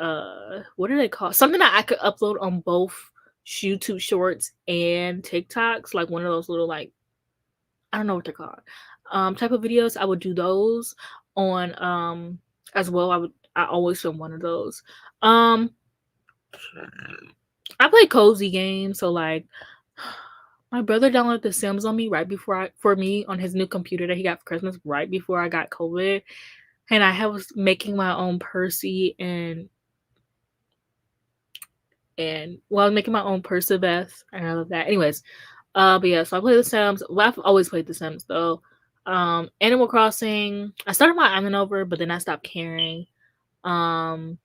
what are they called? Something that I could upload on both YouTube Shorts and TikToks, like one of those little like I don't know what they're called. Type of videos. I would do those on as well. I always film one of those. I play cozy games, so like my brother downloaded The Sims on me for me on his new computer that he got for Christmas right before I got COVID. And I was making my own Percy and well, I was making my own Perciveth, and I love that. Anyways, but yeah, so I play The Sims. Well, I've always played The Sims though. Animal Crossing. I started my island over, but then I stopped caring. I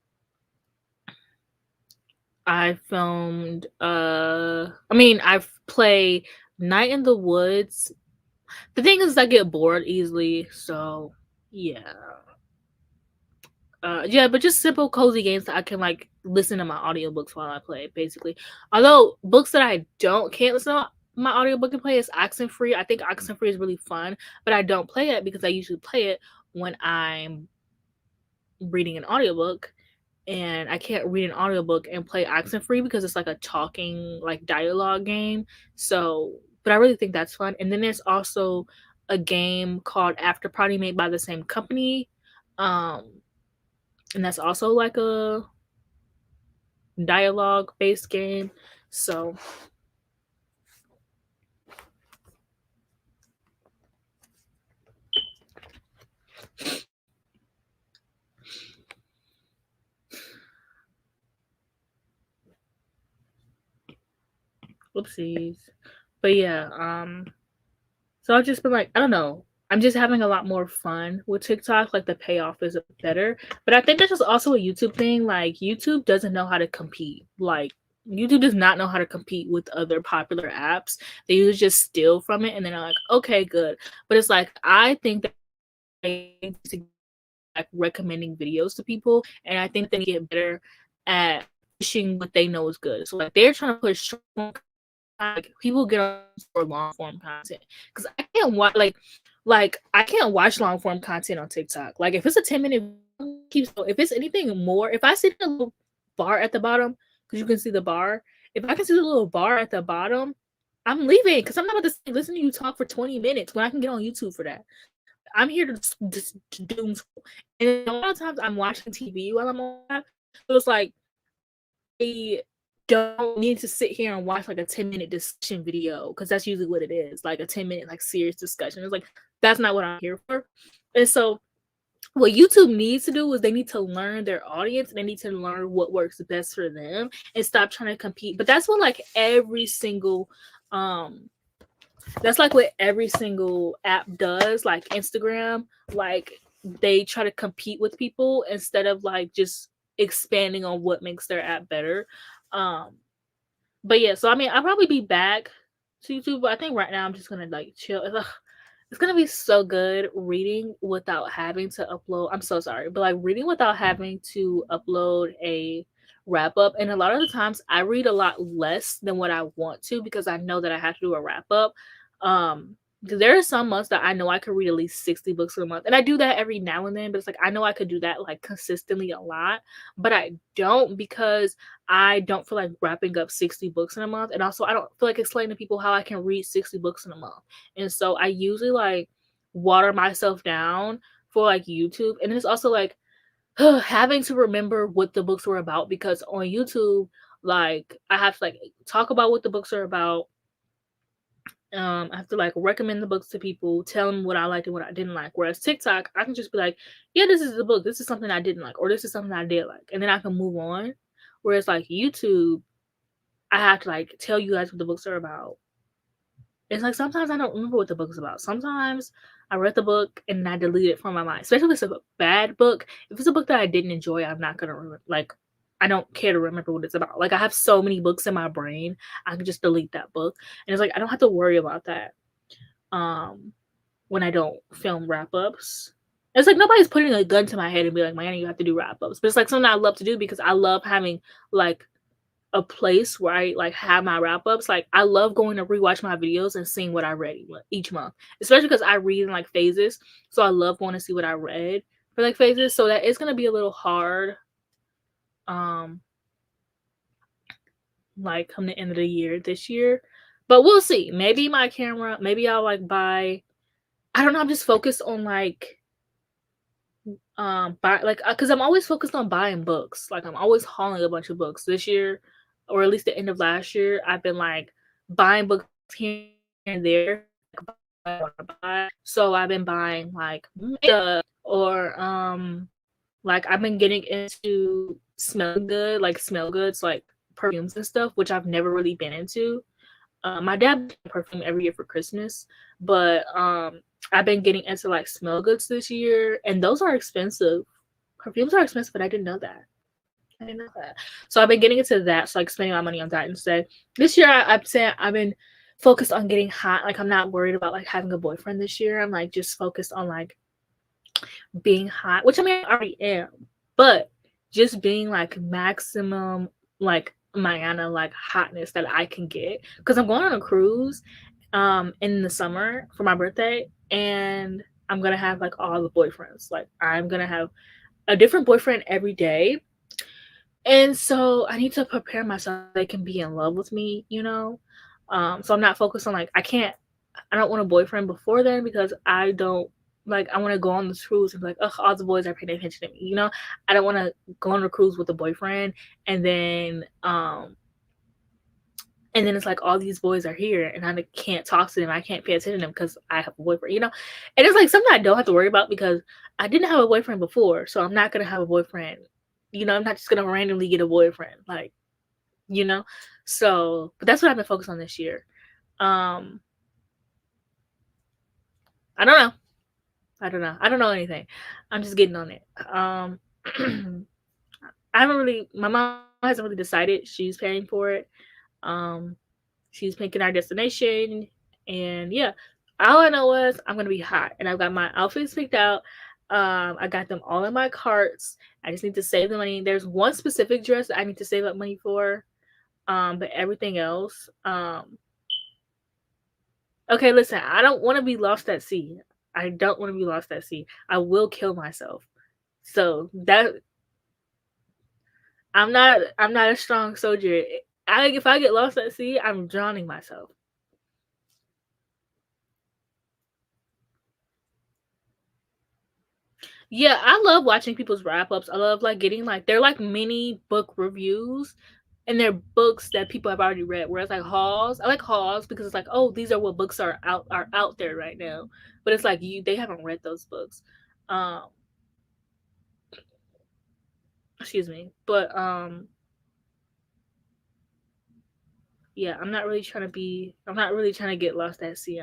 filmed. I've played Night in the Woods. The thing is, I get bored easily, so yeah. Yeah, but just simple cozy games that I can like listen to my audiobooks while I play, basically. Although books that I can't listen to my audiobook and play is Oxenfree. I think Oxenfree is really fun, but I don't play it because I usually play it when I'm reading an audiobook, and I can't read an audiobook and play Oxenfree because it's like a talking like dialogue game. So, but I really think that's fun. And then there's also a game called After Party made by the same company. And that's also like a dialogue based game. So whoopsies. But yeah, so I've just been like, I don't know. I'm just having a lot more fun with TikTok. Like the payoff is better. But I think that's just also a YouTube thing. Like YouTube doesn't know how to compete. Like YouTube does not know how to compete with other popular apps. They usually just steal from it and then they're like, okay, good. But it's like I think that they like recommending videos to people, and I think they get better at pushing what they know is good. So like they're trying to push like people get on for long form content because I can't watch like I can't watch long form content on TikTok. Like if it's a 10-minute if it's anything more, if I see the little bar at the bottom, because you can see the bar, if I can see the little bar at the bottom, I'm leaving because I'm not about to listen to you talk for 20 minutes when I can get on YouTube for that. I'm here to doom scroll. And a lot of times I'm watching TV while I'm on that. So it's like I don't need to sit here and watch like a 10-minute discussion video because that's usually what it is, like a 10-minute like serious discussion. It's like that's not what I'm here for. And so what YouTube needs to do is they need to learn their audience and they need to learn what works best for them and stop trying to compete. But that's what like every single that's like what every single app does, like Instagram. Like they try to compete with people instead of like just expanding on what makes their app better. Um, but yeah, so I mean, I'll probably be back to YouTube, but I think right now I'm just gonna like chill. It's gonna be so good reading without having to upload. I'm so sorry, but like reading without having to upload a wrap up. And a lot of the times I read a lot less than what I want to because I know that I have to do a wrap up. Because there are some months that I know I could read at least 60 books in a month. And I do that every now and then, but it's like I know I could do that like consistently a lot, but I don't because I don't feel like wrapping up 60 books in a month. And also I don't feel like explaining to people how I can read 60 books in a month. And so I usually like water myself down for like YouTube. And it's also like having to remember what the books were about because on YouTube, like I have to like talk about what the books are about. I have to like recommend the books to people, tell them what I liked and what I didn't like. Whereas TikTok, I can just be like, yeah, this is the book. This is something I didn't like, or this is something I did like, and then I can move on. Whereas like YouTube, I have to like tell you guys what the books are about. It's like sometimes I don't remember what the book's about. Sometimes I read the book and I delete it from my mind. Especially if it's a bad book. If it's a book that I didn't enjoy, I'm not gonna remember. Like I don't care to remember what it's about. Like I have so many books in my brain, I can just delete that book. And it's like I don't have to worry about that. When I don't film wrap ups. It's like nobody's putting a gun to my head and be like, "Mariana, you have to do wrap ups." But it's like something I love to do because I love having like a place where I like have my wrap ups. Like I love going to rewatch my videos and seeing what I read each month, especially because I read in like phases. So I love going to see what I read for like phases. So that it's gonna be a little hard. Um, like come the end of the year this year, but we'll see. Maybe my camera. Maybe I'll like buy. I don't know. I'm just focused on like buy like because I'm always focused on buying books. Like I'm always hauling a bunch of books. This year, or at least the end of last year, I've been like buying books here and there. I want to buy. So I've been buying like makeup or like I've been getting into smelling good, like smell goods, like perfumes and stuff, which I've never really been into. My dad perfume every year for Christmas, but I've been getting into like smell goods this year, and those are expensive. Perfumes are expensive, but I didn't know that. I didn't know that. So I've been getting into that, so like spending my money on that instead. This year, I'd say I've been focused on getting hot. Like I'm not worried about like having a boyfriend this year. I'm like just focused on like being hot, which I mean I already am, but just being like maximum like Mayana like hotness that I can get because I'm going on a cruise in the summer for my birthday and I'm gonna have like all the boyfriends. Like I'm gonna have a different boyfriend every day. And so I need to prepare myself so they can be in love with me, you know? So I'm not focused on like I don't want a boyfriend before then because I don't like I want to go on this cruise and be like, ugh, all the boys are paying attention to me, you know? I don't want to go on a cruise with a boyfriend and then it's like all these boys are here and I can't talk to them. I can't pay attention to them because I have a boyfriend, you know? And it's like something I don't have to worry about because I didn't have a boyfriend before, so I'm not gonna have a boyfriend. You know, I'm not just gonna randomly get a boyfriend, like, you know? So, but that's what I've been focused on this year. Um, I don't know. I don't know. I don't know anything. I'm just getting on it. I haven't really. My mom hasn't really decided. She's paying for it. Um, she's picking our destination, and yeah, all I know is I'm gonna be hot, and I've got my outfits picked out. I got them all in my carts. I just need to save the money. There's one specific dress that I need to save up money for. But everything else, okay, listen, I don't want to be lost at sea. I don't want to be lost at sea. I will kill myself. So that I'm not a strong soldier. If I get lost at sea, I'm drowning myself. Yeah, I love watching people's wrap ups. I love like getting like they're like mini book reviews and they're books that people have already read. Whereas like hauls, I like hauls because it's like, oh, these are what books are out there right now. But it's like they haven't read those books. Um excuse me. But yeah, I'm not really trying to get lost at sea.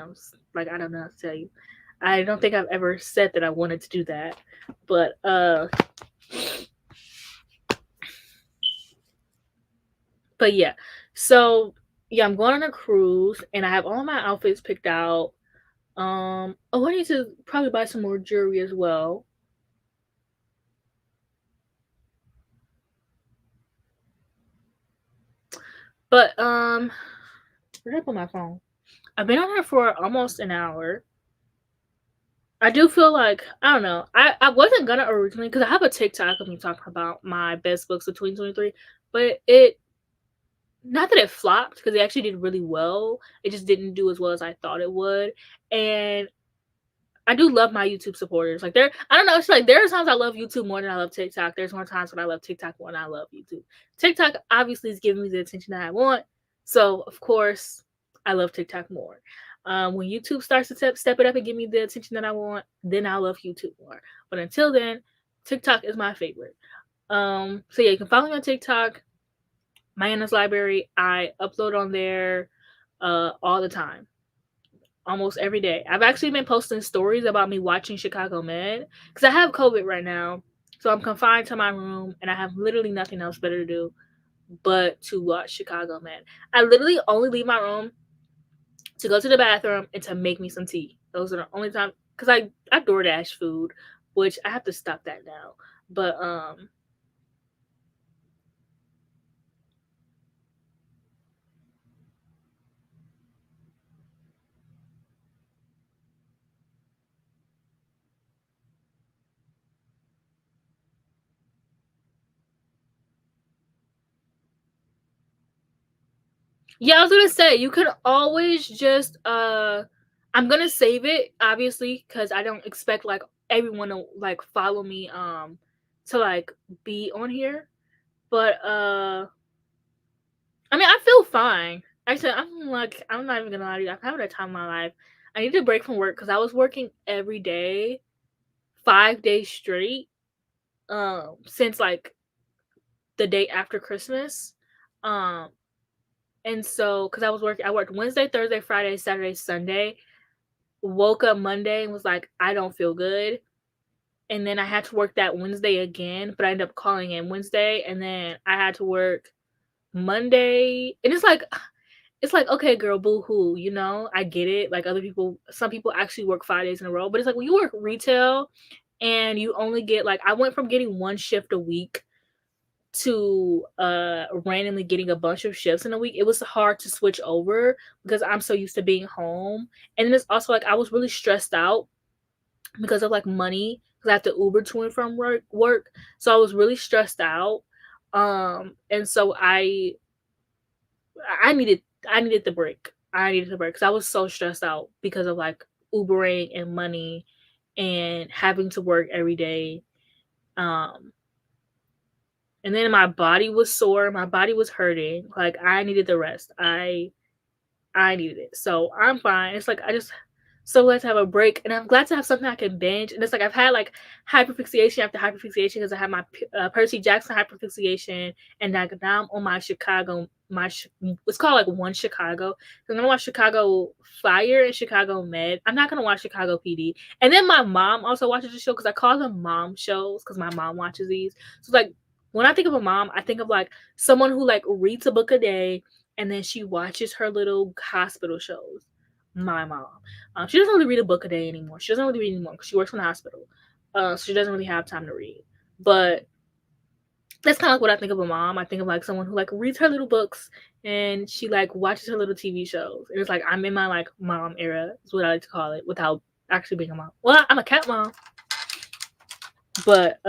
Like I don't know how to tell you. I don't think I've ever said that I wanted to do that. But yeah. So yeah, I'm going on a cruise and I have all my outfits picked out. Oh, I need to probably buy some more jewelry as well. But where did I put my phone? I've been on here for almost an hour. I do feel like I don't know. I wasn't gonna originally because I have a TikTok of me talking about my best books of 2023, but it not that it flopped because it actually did really well. It just didn't do as well as I thought it would. And I do love my YouTube supporters. Like I don't know. It's like there are times I love YouTube more than I love TikTok. There's more times when I love TikTok more than I love YouTube. TikTok obviously is giving me the attention that I want, so of course I love TikTok more. When YouTube starts to step it up and give me the attention that I want, then I love YouTube more. But until then, TikTok is my favorite. So yeah, you can follow me on TikTok, my Anna's Library. I upload on there all the time, almost every day. I've actually been posting stories about me watching Chicago Med because I have COVID right now. So I'm confined to my room and I have literally nothing else better to do but to watch Chicago Med. I literally only leave my room to go to the bathroom and to make me some tea. Those are the only time because I DoorDash food, which I have to stop that now. But yeah, I was gonna say you could always just I'm gonna save it obviously because I don't expect like everyone to like follow me to like be on here. But I mean I feel fine. Actually I'm not even gonna lie to you, I'm having a time of my life. I need a break from work because I was working every day, 5 days straight, since like the day after Christmas. Um and so because I worked Wednesday, Thursday, Friday, Saturday, Sunday. Woke up Monday and was like, I don't feel good. And then I had to work that Wednesday again, but I ended up calling in Wednesday and then I had to work Monday. And it's like, okay, girl, boo hoo, you know, I get it. Like some people actually work 5 days in a row, but it's like when you work retail and you only get like I went from getting one shift a week to randomly getting a bunch of shifts in a week. It was hard to switch over because I'm so used to being home. And then it's also like I was really stressed out because of like money because I have to Uber to and from work. So I was really stressed out. And so I needed I needed the break. I needed the break because I was so stressed out because of like Ubering and money and having to work every day. Um and then my body was sore, my body was hurting. Like I needed the rest. I needed it. So I'm fine. It's like I just so glad to have a break, and I'm glad to have something I can binge. And it's like I've had like hyperfixation after hyperfixation because I had my Percy Jackson hyperfixation, and like now I'm on my Chicago. It's called like One Chicago. So I'm gonna watch Chicago Fire and Chicago Med. I'm not gonna watch Chicago PD. And then my mom also watches the show because I call them mom shows because my mom watches these. So like when I think of a mom, I think of like someone who like reads a book a day and then she watches her little hospital shows. My mom. She doesn't really read a book a day anymore. She doesn't really read anymore because she works in the hospital. So she doesn't really have time to read. But that's kind of like what I think of a mom. I think of like someone who like reads her little books and she like watches her little TV shows. And it's like I'm in my like mom era, is what I like to call it, without actually being a mom. Well, I'm a cat mom. But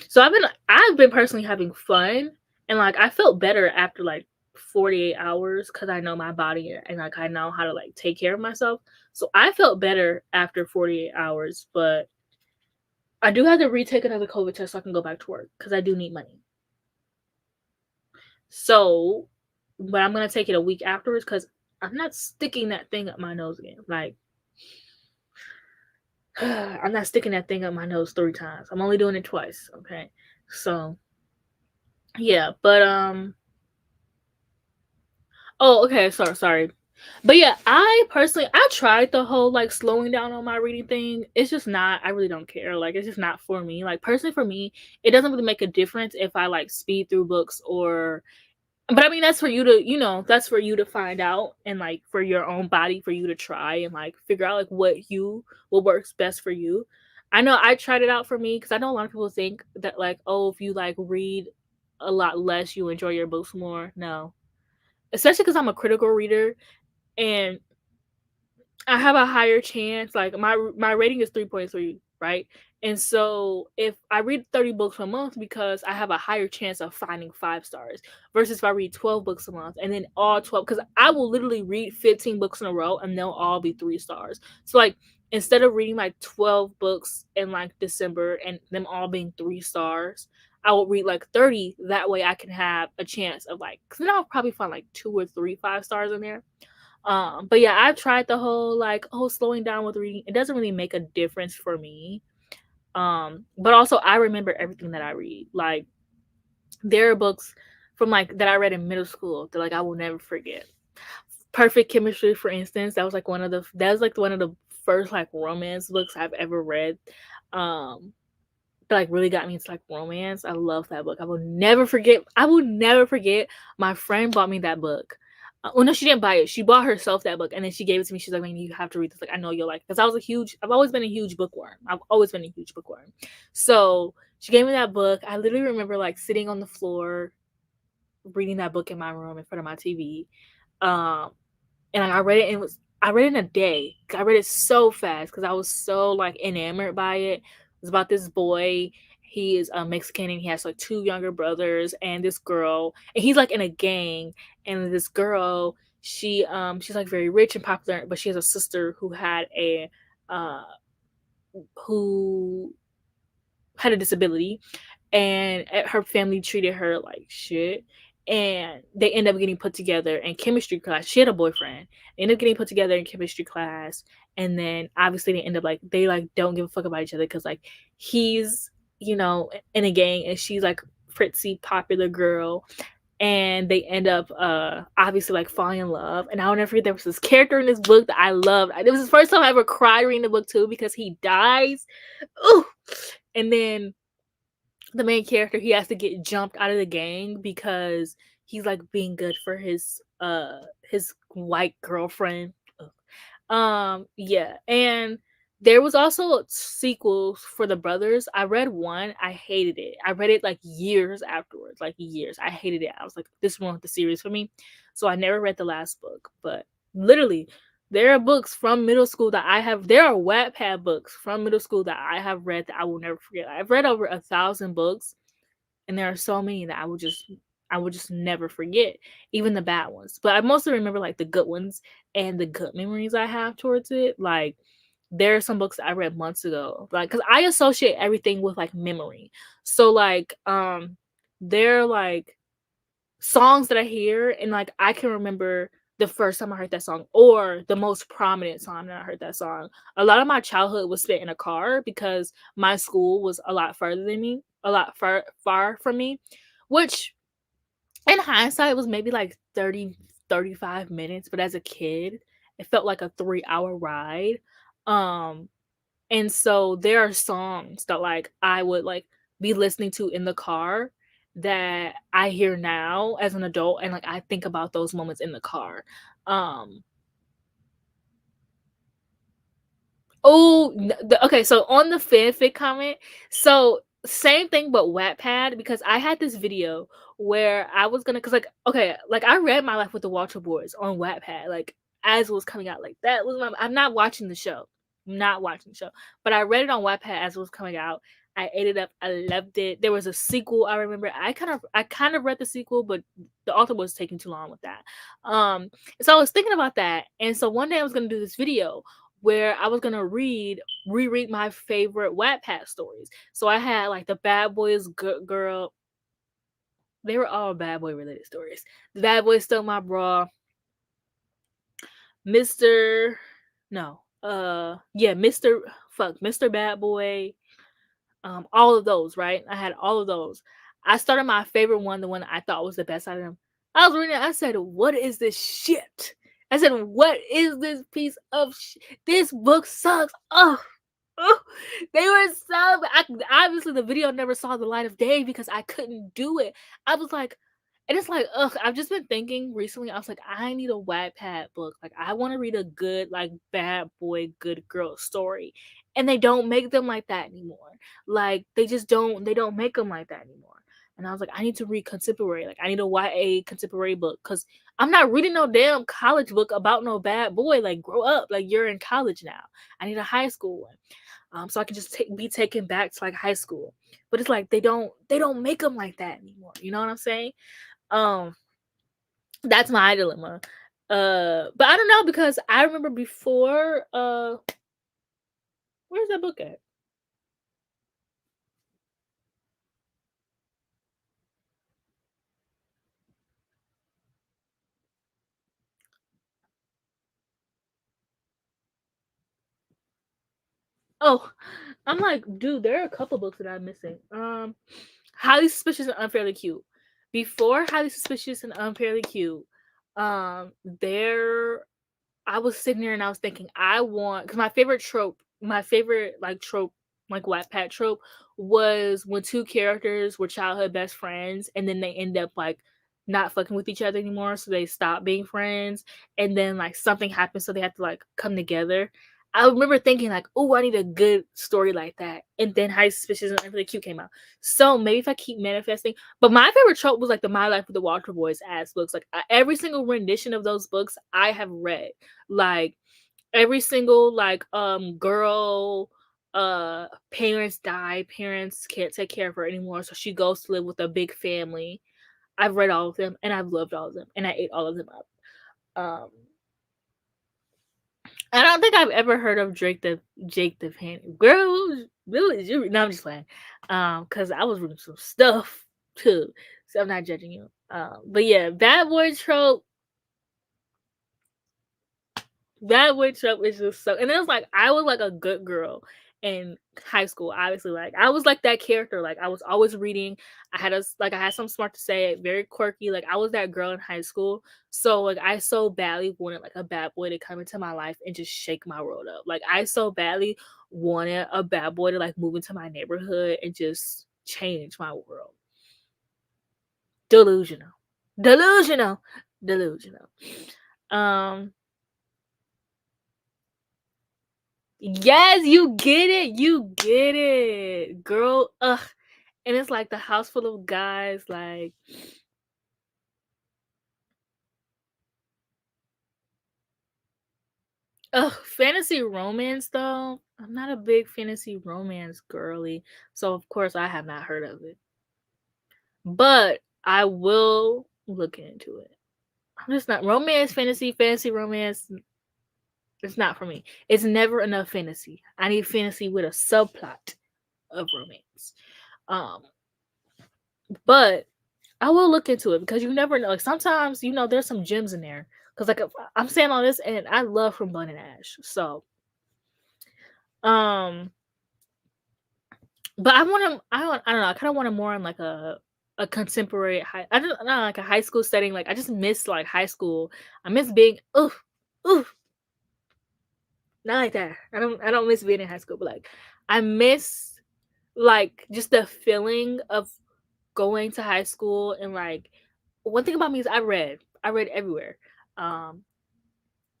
so I've been personally having fun and like I felt better after like 48 hours because I know my body and like I know how to like take care of myself. So I felt better after 48 hours, but I do have to retake another COVID test so I can go back to work because I do need money. So, but I'm gonna take it a week afterwards because I'm not sticking that thing up my nose again. Like, I'm not sticking that thing up my nose 3 times. I'm only doing it twice. Okay, so yeah, but oh, okay. Sorry. But yeah, I personally I tried the whole like slowing down on my reading thing. It's just not, I really don't care. Like it's just not for me. Like personally for me, it doesn't really make a difference if I like speed through books or, but I mean that's for you to, that's for you to find out, and like for your own body, for you to try and like figure out like what works best for you. I know I tried it out for me because I know a lot of people think that like, oh, if you like read a lot less, you enjoy your books more. No. Especially because I'm a critical reader, and I have a higher chance. Like my rating is 3.3, right? And so if I read 30 books a month, because I have a higher chance of finding 5 stars, versus if I read 12 books a month and then all 12, because I will literally read 15 books in a row and they'll all be 3 stars. So like instead of reading like 12 books in like December and them all being 3 stars, I will read like 30. That way I can have a chance of like, because then I'll probably find like 2 or 3 5 stars in there. But yeah, I've tried the whole like, oh, slowing down with reading. It doesn't really make a difference for me. But also I remember everything that I read. Like there are books from like that I read in middle school that like I will never forget. Perfect Chemistry, for instance, that was like one of the first like romance books I've ever read. Um, that like really got me into like romance. I love that book. I will never forget my friend bought me that book. Well, no, she didn't buy it. She bought herself that book, and then she gave it to me. She's like, "Man, you have to read this. Like, I know you'll like." Because I've always been a huge bookworm. I've always been a huge bookworm. So she gave me that book. I literally remember like sitting on the floor, reading that book in my room in front of my TV. Um, and I read it, and I read it in a day. I read it so fast because I was so like enamored by it. It was about this boy. He is Mexican, and he has like 2 younger brothers and this girl, and he's like in a gang. And this girl, she's like very rich and popular, but she has a sister uh who had a disability, and her family treated her like shit. And they end up getting put together in chemistry class. She had a boyfriend. They end up getting put together in chemistry class, and then obviously they like don't give a fuck about each other because like he's in a gang and she's like pretty popular girl, and they end up obviously like falling in love. And I'll never forget, there was this character in this book that I loved. It was the first time I ever cried reading the book too, because he dies. Ooh. And then the main character, he has to get jumped out of the gang because he's like being good for his white girlfriend. Yeah, and there was also sequels for the brothers. I read one, I hated it. I read it like years afterwards, like years. I hated it. I was like, this won't the series for me. So I never read the last book. But literally, there are books from middle school that there are Wattpad books from middle school that I have read that I will never forget. I've read over 1,000 books, and there are so many that I would just never forget, even the bad ones. But I mostly remember like the good ones and the good memories I have towards it. Like there are some books that I read months ago, like because I associate everything with like memory. So like there are like songs that I hear, and like I can remember the first time I heard that song, or the most prominent time that I heard that song. A lot of my childhood was spent in a car because my school was a lot further than me, a lot far from me, which in hindsight was maybe like 30-35 minutes, but as a kid it felt like a 3-hour ride. um and so there are songs that like I would like be listening to in the car that I hear now as an adult, and like I think about those moments in the car. um Oh, okay. So on the fanfic comment, so same thing but Wattpad, because I had this video where I was gonna, cause like okay, like I read My Life with the Walter Boys on Wattpad, like as it was coming out. Like that was I'm not watching the show, not watching the show, but I read it on Wattpad as it was coming out. I ate it up. I loved it. There was a sequel. I remember. I kind of read the sequel, but the author was taking too long with that. So I was thinking about that, and so one day I was gonna do this video where I was gonna reread my favorite Wattpad stories. So I had like the Bad Boys Girl. They were all bad boy related stories. The Bad Boy Stole My Bra. Mr. No. Yeah, Mr. Bad Boy. All of those, right? I had all of those. I started my favorite one, the one I thought was the best out of them. I was reading it, I said, what is this shit? I said, "What is this piece of this book sucks." Oh, oh, they were so obviously the video never saw the light of day because I couldn't do it. I was like, and it's like, ugh, I've just been thinking recently, I was like, I need a Wattpad book. Like, I want to read a good, like, bad boy, good girl story. And they don't make them like that anymore. Like, they don't make them like that anymore. And I was like, I need to read contemporary. Like, I need a YA contemporary book because I'm not reading no damn college book about no bad boy. Like, grow up. Like, you're in college now. I need a high school one. So I can just be taken back to like high school. But it's like they don't make them like that anymore. You know what I'm saying? Um, that's my dilemma. But I don't know because I remember before. Where's that book at? Oh, I'm like, dude, there are a couple books that I'm missing. Highly Suspicious and Unfairly Cute. Before Highly Suspicious and Unfairly Cute, there I was sitting there and I was thinking, I want because my favorite like trope, like Wattpad trope, was when two characters were childhood best friends and then they end up like not fucking with each other anymore, so they stop being friends, and then like something happens, so they have to like come together. I remember thinking like, oh, I need a good story like that, and then High Suspicious and Really Cute came out. So maybe if I keep manifesting, but my favorite trope was like the My Life with the Walter Boys ass books. Like every single rendition of those books I have read. Like every single like girl parents die, parents can't take care of her anymore, so she goes to live with a big family. I've read all of them and I've loved all of them and I ate all of them up. Um I don't think I've ever heard of Jake the Pan. Girl, what was you? No, I'm just playing. Because I was reading some stuff too, so I'm not judging you. But yeah, bad boy trope. That witch up is just so, and it was like I was like a good girl in high school. Obviously, like I was like that character. Like I was always reading. I had something smart to say, very quirky. Like I was that girl in high school. So like I so badly wanted like a bad boy to come into my life and just shake my world up. Like I so badly wanted a bad boy to like move into my neighborhood and just change my world. Delusional, delusional, delusional. Um, Yes, you get it. You get it. Girl, ugh. And it's like the house full of guys, like, ugh, fantasy romance though. I'm not a big fantasy romance girly, so of course I have not heard of it. But I will look into it. I'm just not fantasy romance. It's not for me. It's never enough fantasy. I need fantasy with a subplot of romance. Um, but I will look into it because you never know. Like sometimes, there's some gems in there. Cause like I'm saying all this, and I love From Bun and Ash. So, um, but I don't know. I kind of want to more in like a contemporary high. I don't know, like a high school setting. Like I just miss like high school. I miss being oof, not like that. I don't miss being in high school, but like I miss like just the feeling of going to high school and like one thing about me is I read everywhere. Um,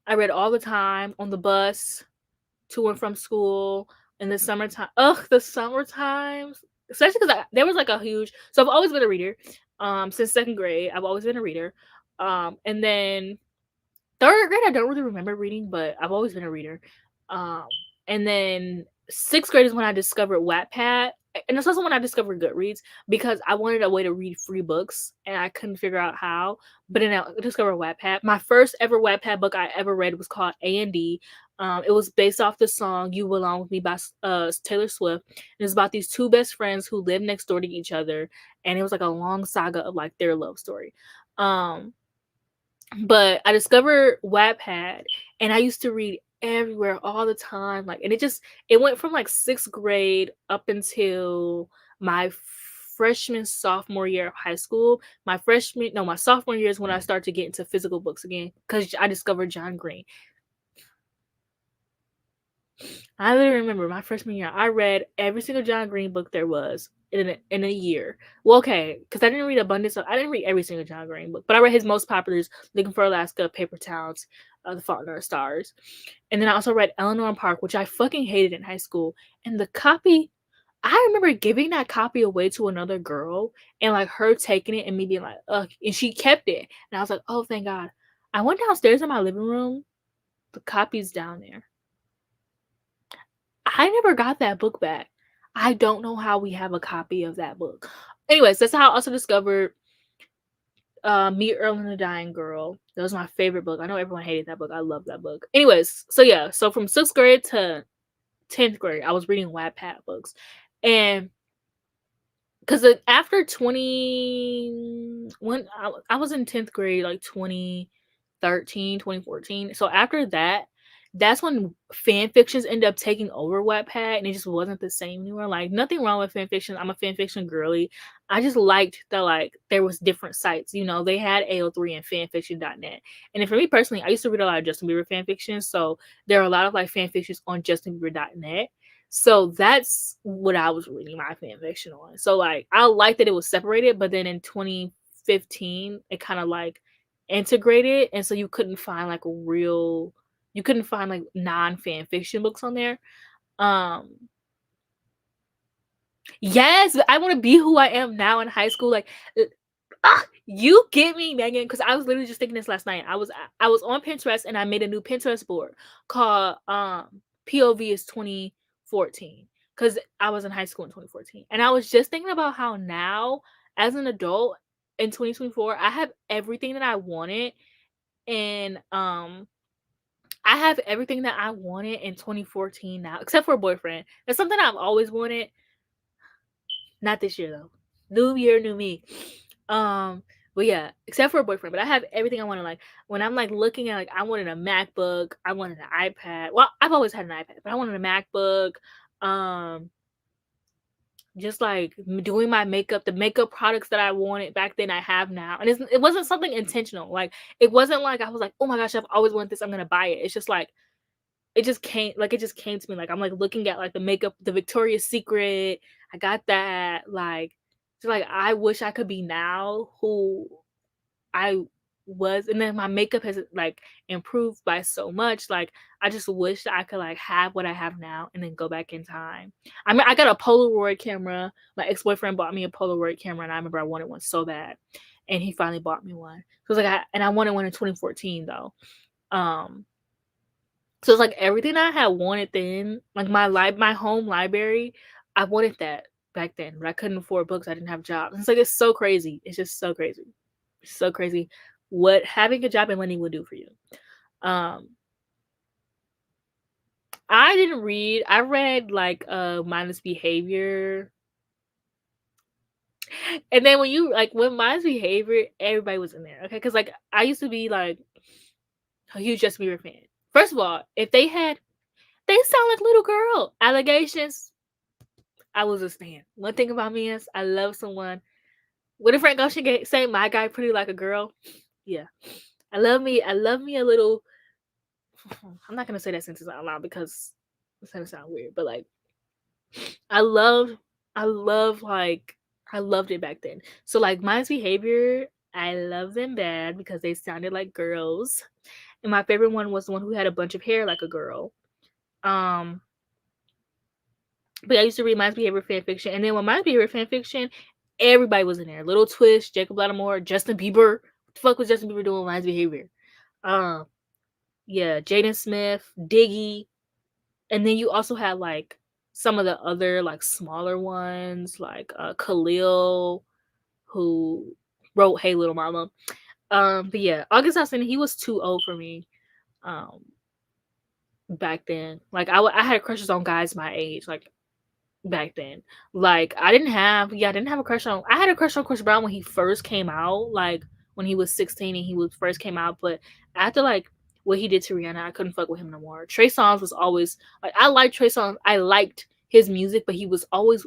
I read all the time on the bus, to and from school, in the summertime. Ugh, the summer times, especially because there was like a huge. So I've always been a reader. Since second grade, I've always been a reader. And then third grade, I don't really remember reading, but I've always been a reader. Um, and then sixth grade is when I discovered Wattpad, and it's also when I discovered Goodreads because I wanted a way to read free books and I couldn't figure out how. But then I discovered Wattpad. My first ever Wattpad book I ever read was called A&D. It was based off the song "You Belong with Me" by Taylor Swift. And it's about these two best friends who live next door to each other, and it was like a long saga of like their love story. But I discovered Wattpad and I used to read everywhere all the time. Like, and it went from like sixth grade up until my freshman, sophomore year of high school. My sophomore year is when I started to get into physical books again because I discovered John Green. I literally remember my freshman year, I read every single John Green book there was in a year. Well, okay, because I didn't read every single John Green book, but I read his most populars, Looking for Alaska, Paper Towns, The Fault in Our Stars. And then I also read Eleanor and Park, which I fucking hated in high school. And the copy, I remember giving that copy away to another girl and like her taking it and me being like, ugh, and she kept it. And I was like, oh, thank God. I went downstairs in my living room, the copy's down there. I never got that book back. I don't know how we have a copy of that book. Anyways, that's how I also discovered Meet Earl and the Dying Girl. That was my favorite book. I know everyone hated that book. I love that book. Anyways, so yeah, so from 6th grade to 10th grade, I was reading Wattpad books. And because after when I was in 10th grade, like 2013, 2014. So after that, that's when fan fictions ended up taking over Wattpad, and it just wasn't the same anymore. Like, nothing wrong with fan fiction. I'm a fan fiction girly. I just liked that, like, there was different sites. You know, they had AO3 and fanfiction.net. And then for me personally, I used to read a lot of Justin Bieber fan fiction. So there are a lot of like fan fictions on justinbieber.net. So that's what I was reading my fan fiction on. So like, I like that it was separated, but then in 2015, it kind of like integrated, and so you couldn't find like non-fan fiction books on there. Yes, I want to be who I am now in high school. Like, you get me, Megan, because I was literally just thinking this last night. I was on Pinterest and I made a new Pinterest board called POV is 2014 because I was in high school in 2014, and I was just thinking about how now as an adult in 2024 I have everything that I wanted, and I have everything that I wanted in 2014 now, except for a boyfriend. That's something I've always wanted. Not this year though. New year, new me. But yeah, except for a boyfriend. But I have everything I wanted. Like, when I'm like looking at, like, I wanted a MacBook, I wanted an iPad. Well, I've always had an iPad, but I wanted a MacBook. Just like doing my makeup, the makeup products that I wanted back then, I have now. And it wasn't something intentional. Like, it wasn't like I was like, oh my gosh, I've always wanted this, I'm gonna buy it. It's just like it just came to me. Like, I'm like looking at like the makeup, the Victoria's Secret. I got that. Like, so like I wish I could be now who I was, and then my makeup has like improved by so much. Like, I just wish I could like have what I have now and then go back in time. I mean, I got a Polaroid camera. My ex-boyfriend bought me a Polaroid camera, and I remember I wanted one so bad, and he finally bought me one. So it's like I wanted one in 2014 though. So it's like everything I had wanted then, like my home library, I wanted that back then, but I couldn't afford books. I didn't have jobs. It's like, it's so crazy. It's just so crazy. It's so crazy what having a job and money will do for you. I didn't read. I read like Mindless Behavior. And then when Mindless Behavior, everybody was in there. Okay, because like I used to be like a huge Justin Bieber fan. First of all, if they sound like Little Girl. Allegations, I was a stan. One thing about me is I love someone. What did Frank Ocean say? My guy pretty like a girl. Yeah. I love me a little. I'm not gonna say that sentence out loud because it's gonna sound weird, but like I loved it back then. So like Mind's Behavior, I love them bad because they sounded like girls. And my favorite one was the one who had a bunch of hair like a girl. But I used to read Mind's Behavior fanfiction, and then when Mind's Behavior fanfiction, everybody was in there. Little Twist, Jacob Lattimore, Justin Bieber. What the fuck was Justin Bieber doing with Mind's Behavior? Yeah, Jaden Smith, Diggy, and then you also had like some of the other like smaller ones, like Khalil, who wrote Hey Little Mama. But yeah, August Alsina, he was too old for me. Back then, like I had crushes on guys my age, like back then. Like I didn't have a crush on. I had a crush on Chris Brown when he first came out, like when he was 16 and he was first came out. But after like what he did to Rihanna, I couldn't fuck with him no more. Trey Songz was always like, I liked Trey Songz. I liked his music, but he was always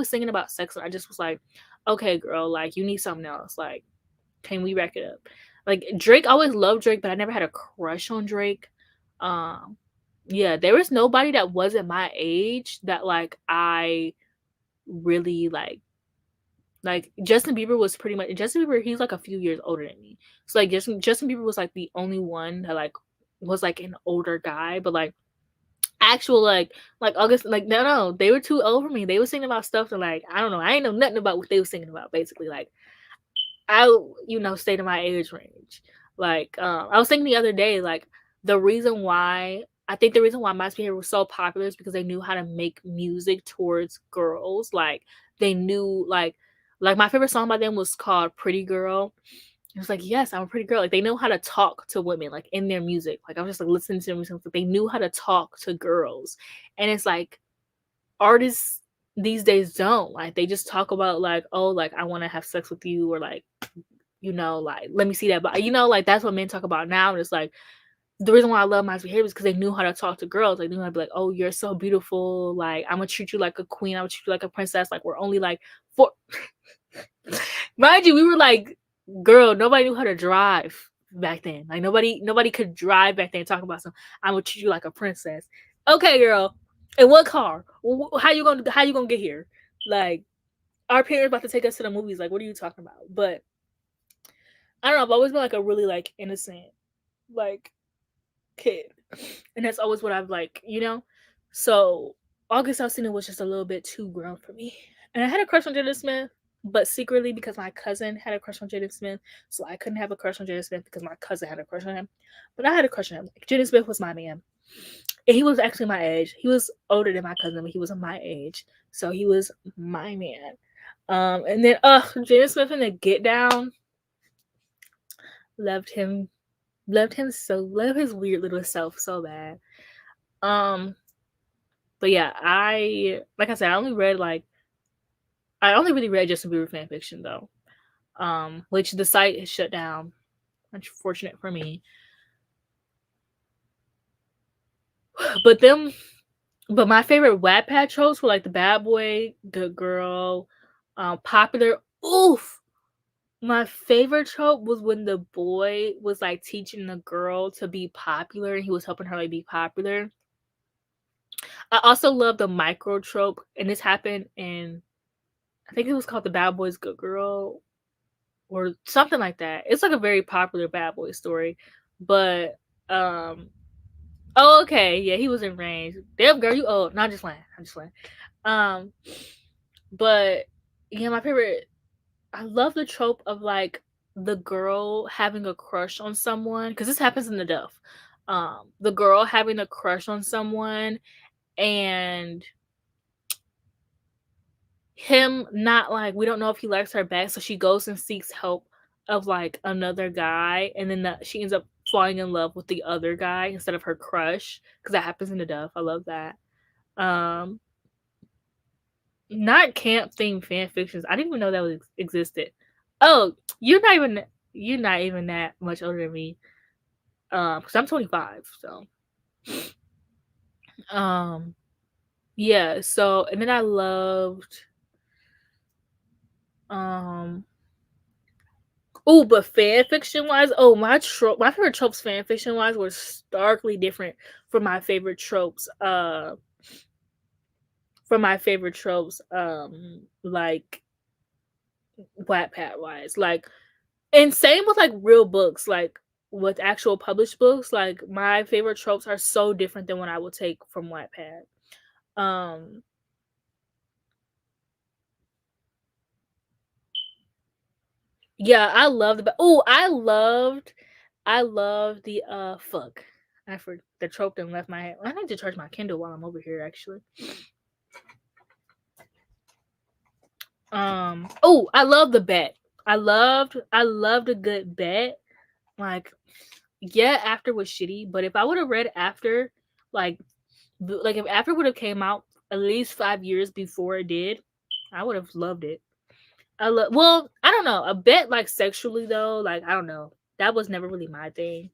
singing about sex, and I just was like, okay, girl, like you need something else. Like, can we rack it up? Like Drake, I always loved Drake, but I never had a crush on Drake. Um, yeah, there was nobody that wasn't my age that like I really like Justin Bieber was pretty much Justin Bieber, he's like a few years older than me. So like Justin Bieber was like the only one that like was like an older guy, but like actual like August, like no, they were too old for me. They were singing about stuff that like I don't know, I ain't know nothing about what they were singing about basically. Like I stayed in my age range. Like I was thinking the other day, like the reason why My Behavior was so popular is because they knew how to make music towards girls. Like they knew like my favorite song by them was called Pretty Girl. It was like, yes, I'm a pretty girl. Like they know how to talk to women, like in their music. Like I was just like listening to their music. Like, they knew how to talk to girls. And it's like artists these days don't. Like they just talk about like, oh, like I want to have sex with you, or like, like let me see that. But like that's what men talk about now. And it's like the reason why I love My Behavior is because they knew how to talk to girls. Like they knew how to be like, oh, you're so beautiful. Like I'm gonna treat you like a queen. I'm gonna treat you like a princess. Like we're only like four. Mind you, we were like, girl, nobody knew how to drive back then. Like nobody could drive back then. Talking about I'm gonna treat you like a princess. Okay, girl. In what car? How you gonna get here? Like our parents about to take us to the movies. Like what are you talking about? But I don't know. I've always been like a really like innocent like kid, and that's always what I've like. So August Alsina was just a little bit too grown for me, and I had a crush on Jaden Smith, but secretly because my cousin had a crush on Jaden Smith, so I couldn't have a crush on Jaden Smith because my cousin had a crush on him, but I had a crush on him. Like, Jaden Smith was my man, and he was actually my age. He was older than my cousin, but he was my age, so he was my man. And then Jaden Smith in the Get Down, loved him. Loved his weird little self so bad. But yeah, like I said, I only really read Justin Bieber fan fiction though. Which the site is shut down. Unfortunate for me. But my favorite Wattpad tropes were like the bad boy, good girl, popular. Oof. My favorite trope was when the boy was like teaching the girl to be popular and he was helping her like be popular. I also love the micro trope, and this happened in, I think it was called The Bad Boys Good Girl or something like that. It's like a very popular bad boy story. But oh okay, yeah, he was in range. Damn girl, you old. No, I'm just playing. But yeah, my favorite, I love the trope of like the girl having a crush on someone, because this happens in the Duff. The girl having a crush on someone and him not like, we don't know if he likes her back, so she goes and seeks help of like another guy, and then she ends up falling in love with the other guy instead of her crush, because that happens in the Duff. I love that. Not camp themed fan fictions. I didn't even know that was existed. Oh, you're not even that much older than me. Because I'm 25, so yeah. So, and then I loved but fan fiction wise, my favorite tropes fan fiction wise were starkly different from my favorite tropes. Like Wattpad wise, like, and same with like real books, like with actual published books. Like my favorite tropes are so different than what I would take from Wattpad. Yeah, I loved the fuck. I forgot the trope that left my head. I need to charge my Kindle while I'm over here actually. I love the bet. I loved a good bet. Like, yeah, After was shitty, but if I would have read After, like if After would have came out at least 5 years before it did, I would have loved it. Well, I don't know. A bet like sexually though, like I don't know. That was never really my thing.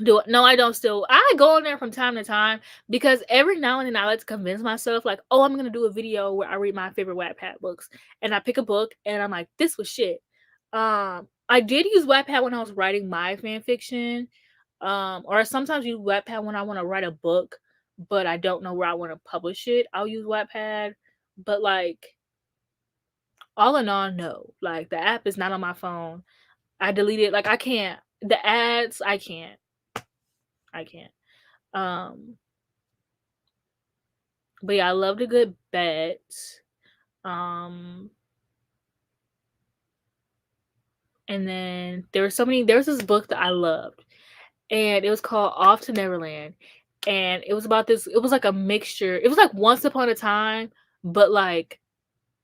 No, I don't still. I go on there from time to time because every now and then I like to convince myself, like, oh, I'm gonna do a video where I read my favorite Wattpad books, and I pick a book, and I'm like, this was shit. I did use Wattpad when I was writing my fan fiction, or sometimes use Wattpad when I want to write a book, but I don't know where I want to publish it. I'll use Wattpad, but like all in all, no. Like the app is not on my phone. I deleted. Like I can't. The ads, I can't. I can't. Um, but yeah, I loved a good bet. Um, and then there was so many. There was this book that I loved, and it was called Off to Neverland, and it was about this. It was like a mixture. It was like Once Upon a Time, but like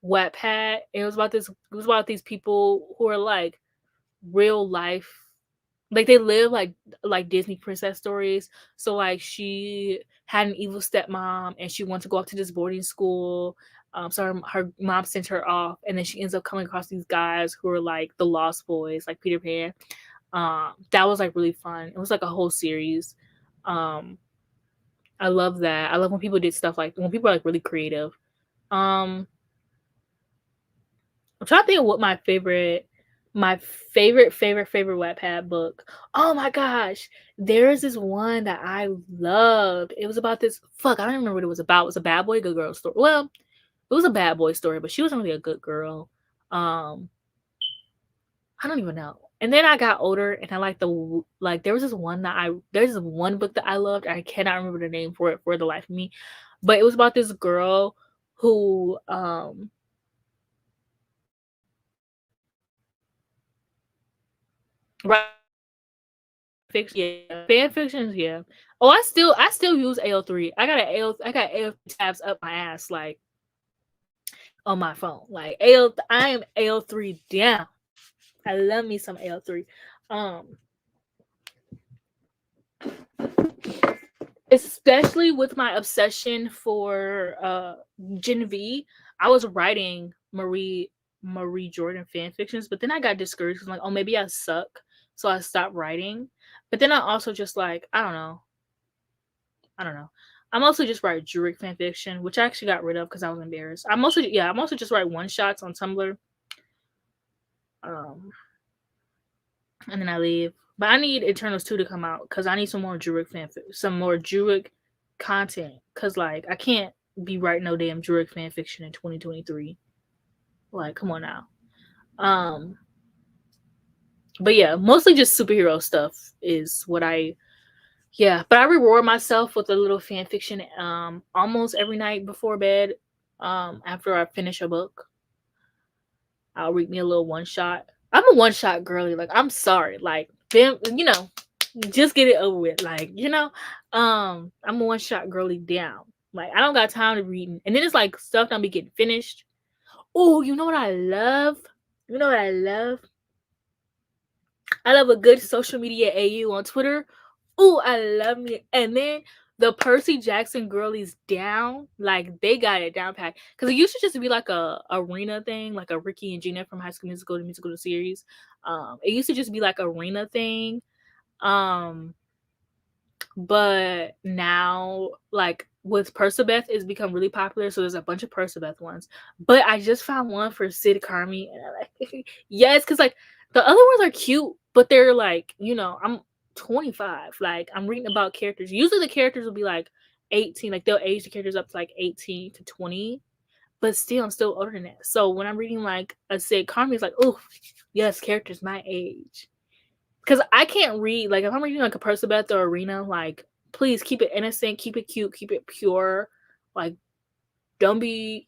Wattpad. It was about this. It was about these people who are like real life, like they live like Disney princess stories. So like she had an evil stepmom and she wanted to go off to this boarding school. So her mom sent her off, and then she ends up coming across these guys who are like the Lost Boys, like Peter Pan. That was like really fun. It was like a whole series. Um, I love that. I love when people did stuff like when people are like really creative. Um, I'm trying to think of what my favorite Wattpad book. Oh my gosh. There is this one that I loved. It was about this I don't remember what it was about. It was a bad boy, good girl story. Well, it was a bad boy story, but she wasn't really a good girl. I don't even know. And then I got older and I like there was this one there's this one book that I loved. I cannot remember the name for it for the life of me. But it was about this girl who right fiction, yeah. Fan fictions, yeah. Oh, I still use AO3. I got AO tabs up my ass like on my phone. Like I am AO3 down. I love me some AO3. Um Especially with my obsession for Gen V, I was writing Marie Jordan fan fictions, but then I got discouraged. I'm like, oh, maybe I suck, so I stopped writing. But then I also just like I don't know. I mostly just write Juric fan fiction, which I actually got rid of because I was embarrassed. I mostly just write one shots on Tumblr, um, and then I leave. But I need Eternals 2 to come out because I need some more some more Juric content. Because like I can't be writing no damn Juric fan fiction in 2023. Like, come on now. But yeah, mostly just superhero stuff is what but I reward myself with a little fan fiction almost every night before bed. After I finish a book, I'll read me a little one shot. I'm a one shot girly. Like, I'm sorry. Like, them, just get it over with. Like, I'm a one shot girly down. Like, I don't got time to read. And then it's like stuff don't be getting finished. Oh, you know what I love? You know what I love? I love a good social media AU on Twitter. Oh, I love me. And then the Percy Jackson girlies down, like they got it down pat. Because it used to just be like a arena thing, like a Ricky and Gina from High School Musical, the musical series. It used to just be like arena thing. But now, like with Persebeth, it's become really popular. So there's a bunch of Persebeth ones. But I just found one for Sid Carmi, and I like yes, because like the other ones are cute, but they're like, I'm 25. Like I'm reading about characters. Usually the characters will be like 18, like they'll age the characters up to like 18 to 20. But still, I'm still older than that. So when I'm reading like a Sid Carmi, it's like, oh, yes, characters my age. Because I can't read, like, if I'm reading, like, a Persebeth or Arena, like, please keep it innocent, keep it cute, keep it pure. Like, don't be,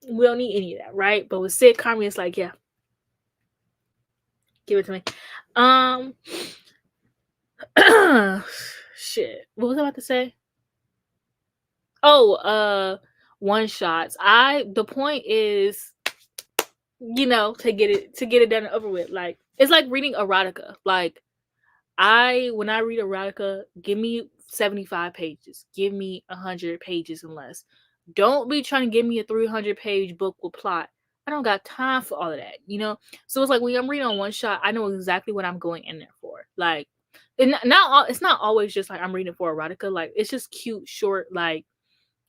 we don't need any of that, right? But with Sid Carmi, it's like, yeah, give it to me. Shit. What was I about to say? Oh, one shots. The point is, to get it done and over with. Like, it's like reading erotica. Like, when I read erotica, give me 75 pages. Give me 100 pages and less. Don't be trying to give me a 300-page book with plot. I don't got time for all of that, So it's like when I'm reading on one shot, I know exactly what I'm going in there for. Like, And not all it's not always just, like, I'm reading for erotica, like, it's just cute, short, like,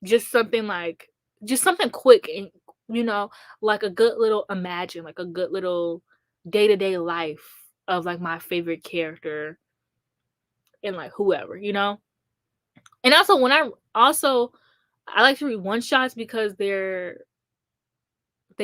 just something, like just something quick and, you know, like a good little imagine, like a good little day-to-day life of, like, my favorite character and, like, whoever, you know? And also, I like to read one-shots because they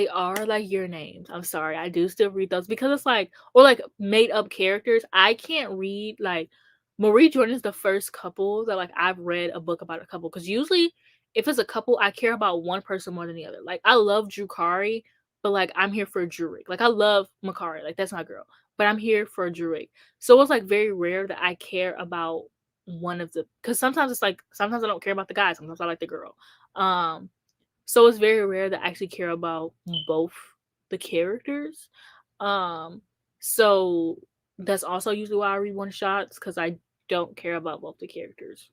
are like your names. I'm sorry. I do still read those because it's like or like made up characters. I can't read like Marie Jordan's the first couple that like I've read a book about a couple because usually if it's a couple, I care about one person more than the other. Like I love Drew Carey, but like I'm here for Druid. Like I love Makari, like that's my girl, but I'm here for Druid. So it's like very rare that I care about one of the because sometimes it's like sometimes I don't care about the guy, sometimes I like the girl. Um so it's very rare that I actually care about both the characters. Um, so that's also usually why I read one shots because I don't care about both the characters.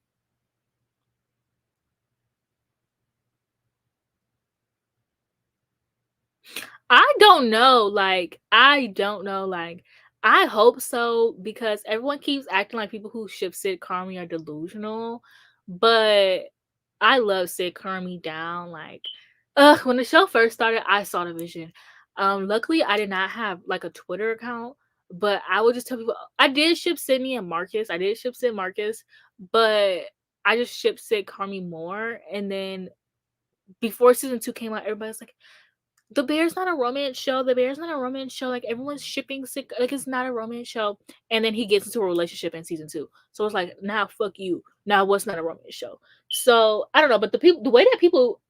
I don't know, like, I hope so because everyone keeps acting like people who ship Sid Carmi are delusional, but I love Sid Carmi down, like, when the show first started, I saw the vision. Luckily, I did not have, like, a Twitter account, but I would just tell people I did ship Sydney and Marcus, I did ship Sid Marcus, but I just shipped Sid Carmi more, and then before season 2 came out, everybody's like, the Bear's not a romance show. The Bear's not a romance show. Like everyone's shipping sick. Like it's not a romance show. And then he gets into a relationship in season 2. So it's like, now fuck you. Now what's not a romance show? So I don't know, but the way that people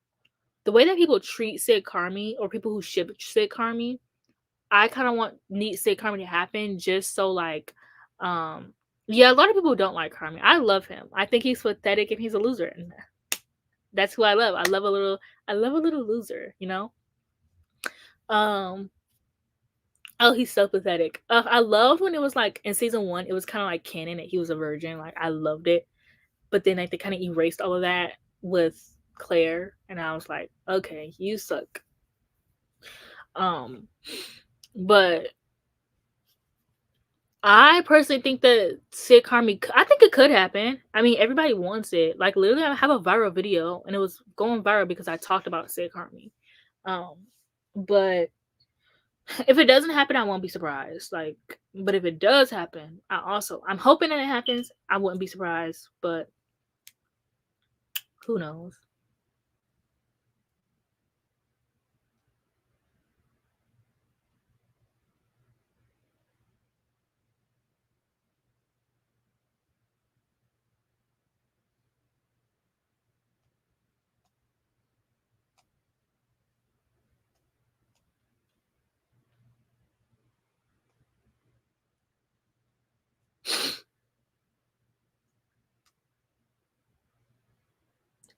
treat Sid Carmi or people who ship Sid Carmi, I kind of need Sid Carmi to happen just so like, yeah, a lot of people don't like Carmi. I love him. I think he's pathetic and he's a loser. And that's who I love. I love a little loser. You know. Um, Oh, he's so pathetic. I loved when it was like in season 1, it was kind of like canon that he was a virgin. Like I loved it, but then like they kind of erased all of that with Claire, and I was like, okay, you suck. Um, but I personally think that Sid Carmi, I think it could happen. I mean, everybody wants it. Like literally, I have a viral video, and it was going viral because I talked about Sid Carmi. Um, but if it doesn't happen, I won't be surprised. Like, but if it does happen, I'm hoping that it happens. I wouldn't be surprised, but who knows?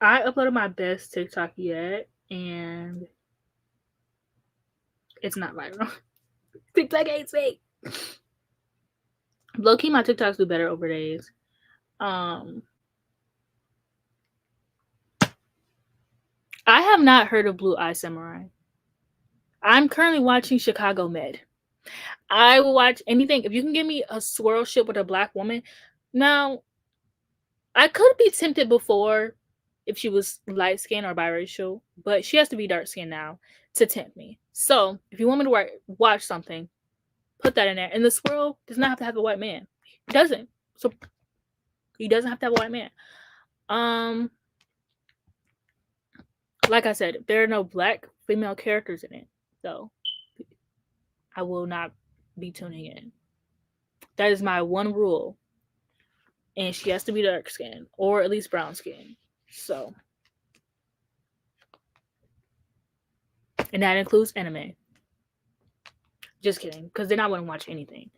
I uploaded my best TikTok yet, and it's not viral. TikTok ain't fake. Low key, my TikToks do better over days. Um, I have not heard of Blue Eye Samurai. I'm currently watching Chicago Med. I will watch anything if you can give me a swirl ship with a black woman. Now, I could be tempted before if she was light skinned or biracial, but she has to be dark skinned now to tempt me. So if you want me to watch something, put that in there. And the swirl does not have to have a white man. It doesn't. So he doesn't have to have a white man. Like I said, there are no black female characters in it. So I will not be tuning in. That is my one rule. And she has to be dark skinned or at least brown skinned. So, and that includes anime. Just kidding, because then I wouldn't watch anything.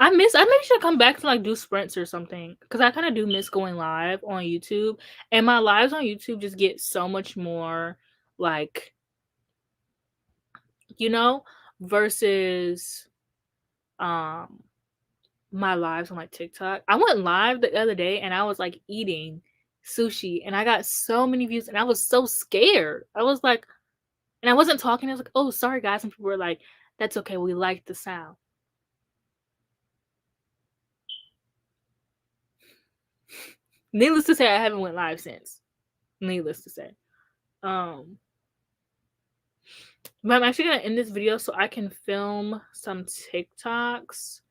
I maybe should come back to like do sprints or something because I kind of do miss going live on YouTube, and my lives on YouTube just get so much more like, you know, versus my lives on like TikTok. I went live the other day and I was like eating sushi and I got so many views and I was so scared. I was like, And I wasn't talking. I was like, "Oh, sorry, guys." And people were like, "That's okay. We like the sound." Needless to say, I haven't went live since. Needless to say. But I'm actually gonna end this video so I can film some TikToks.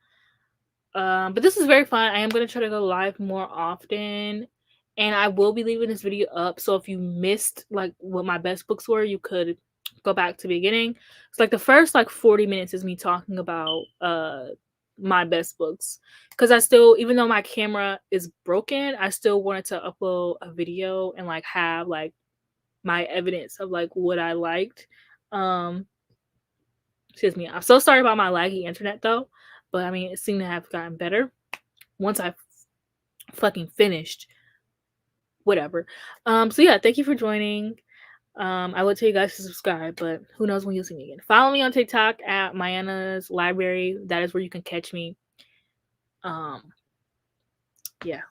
But this is very fun. I am gonna try to go live more often, and I will be leaving this video up. So if you missed like what my best books were, you could go back to the beginning. It's like the first like 40 minutes is me talking about my best books, because I still, even though my camera is broken, I still wanted to upload a video and like have like my evidence of like what I liked. Excuse me. I'm so sorry about my laggy internet though, but I mean, it seemed to have gotten better once I fucking finished. Whatever. So yeah, thank you for joining. I would tell you guys to subscribe, but who knows when you'll see me again. Follow me on TikTok at Mayana's Library. That is where you can catch me. Yeah.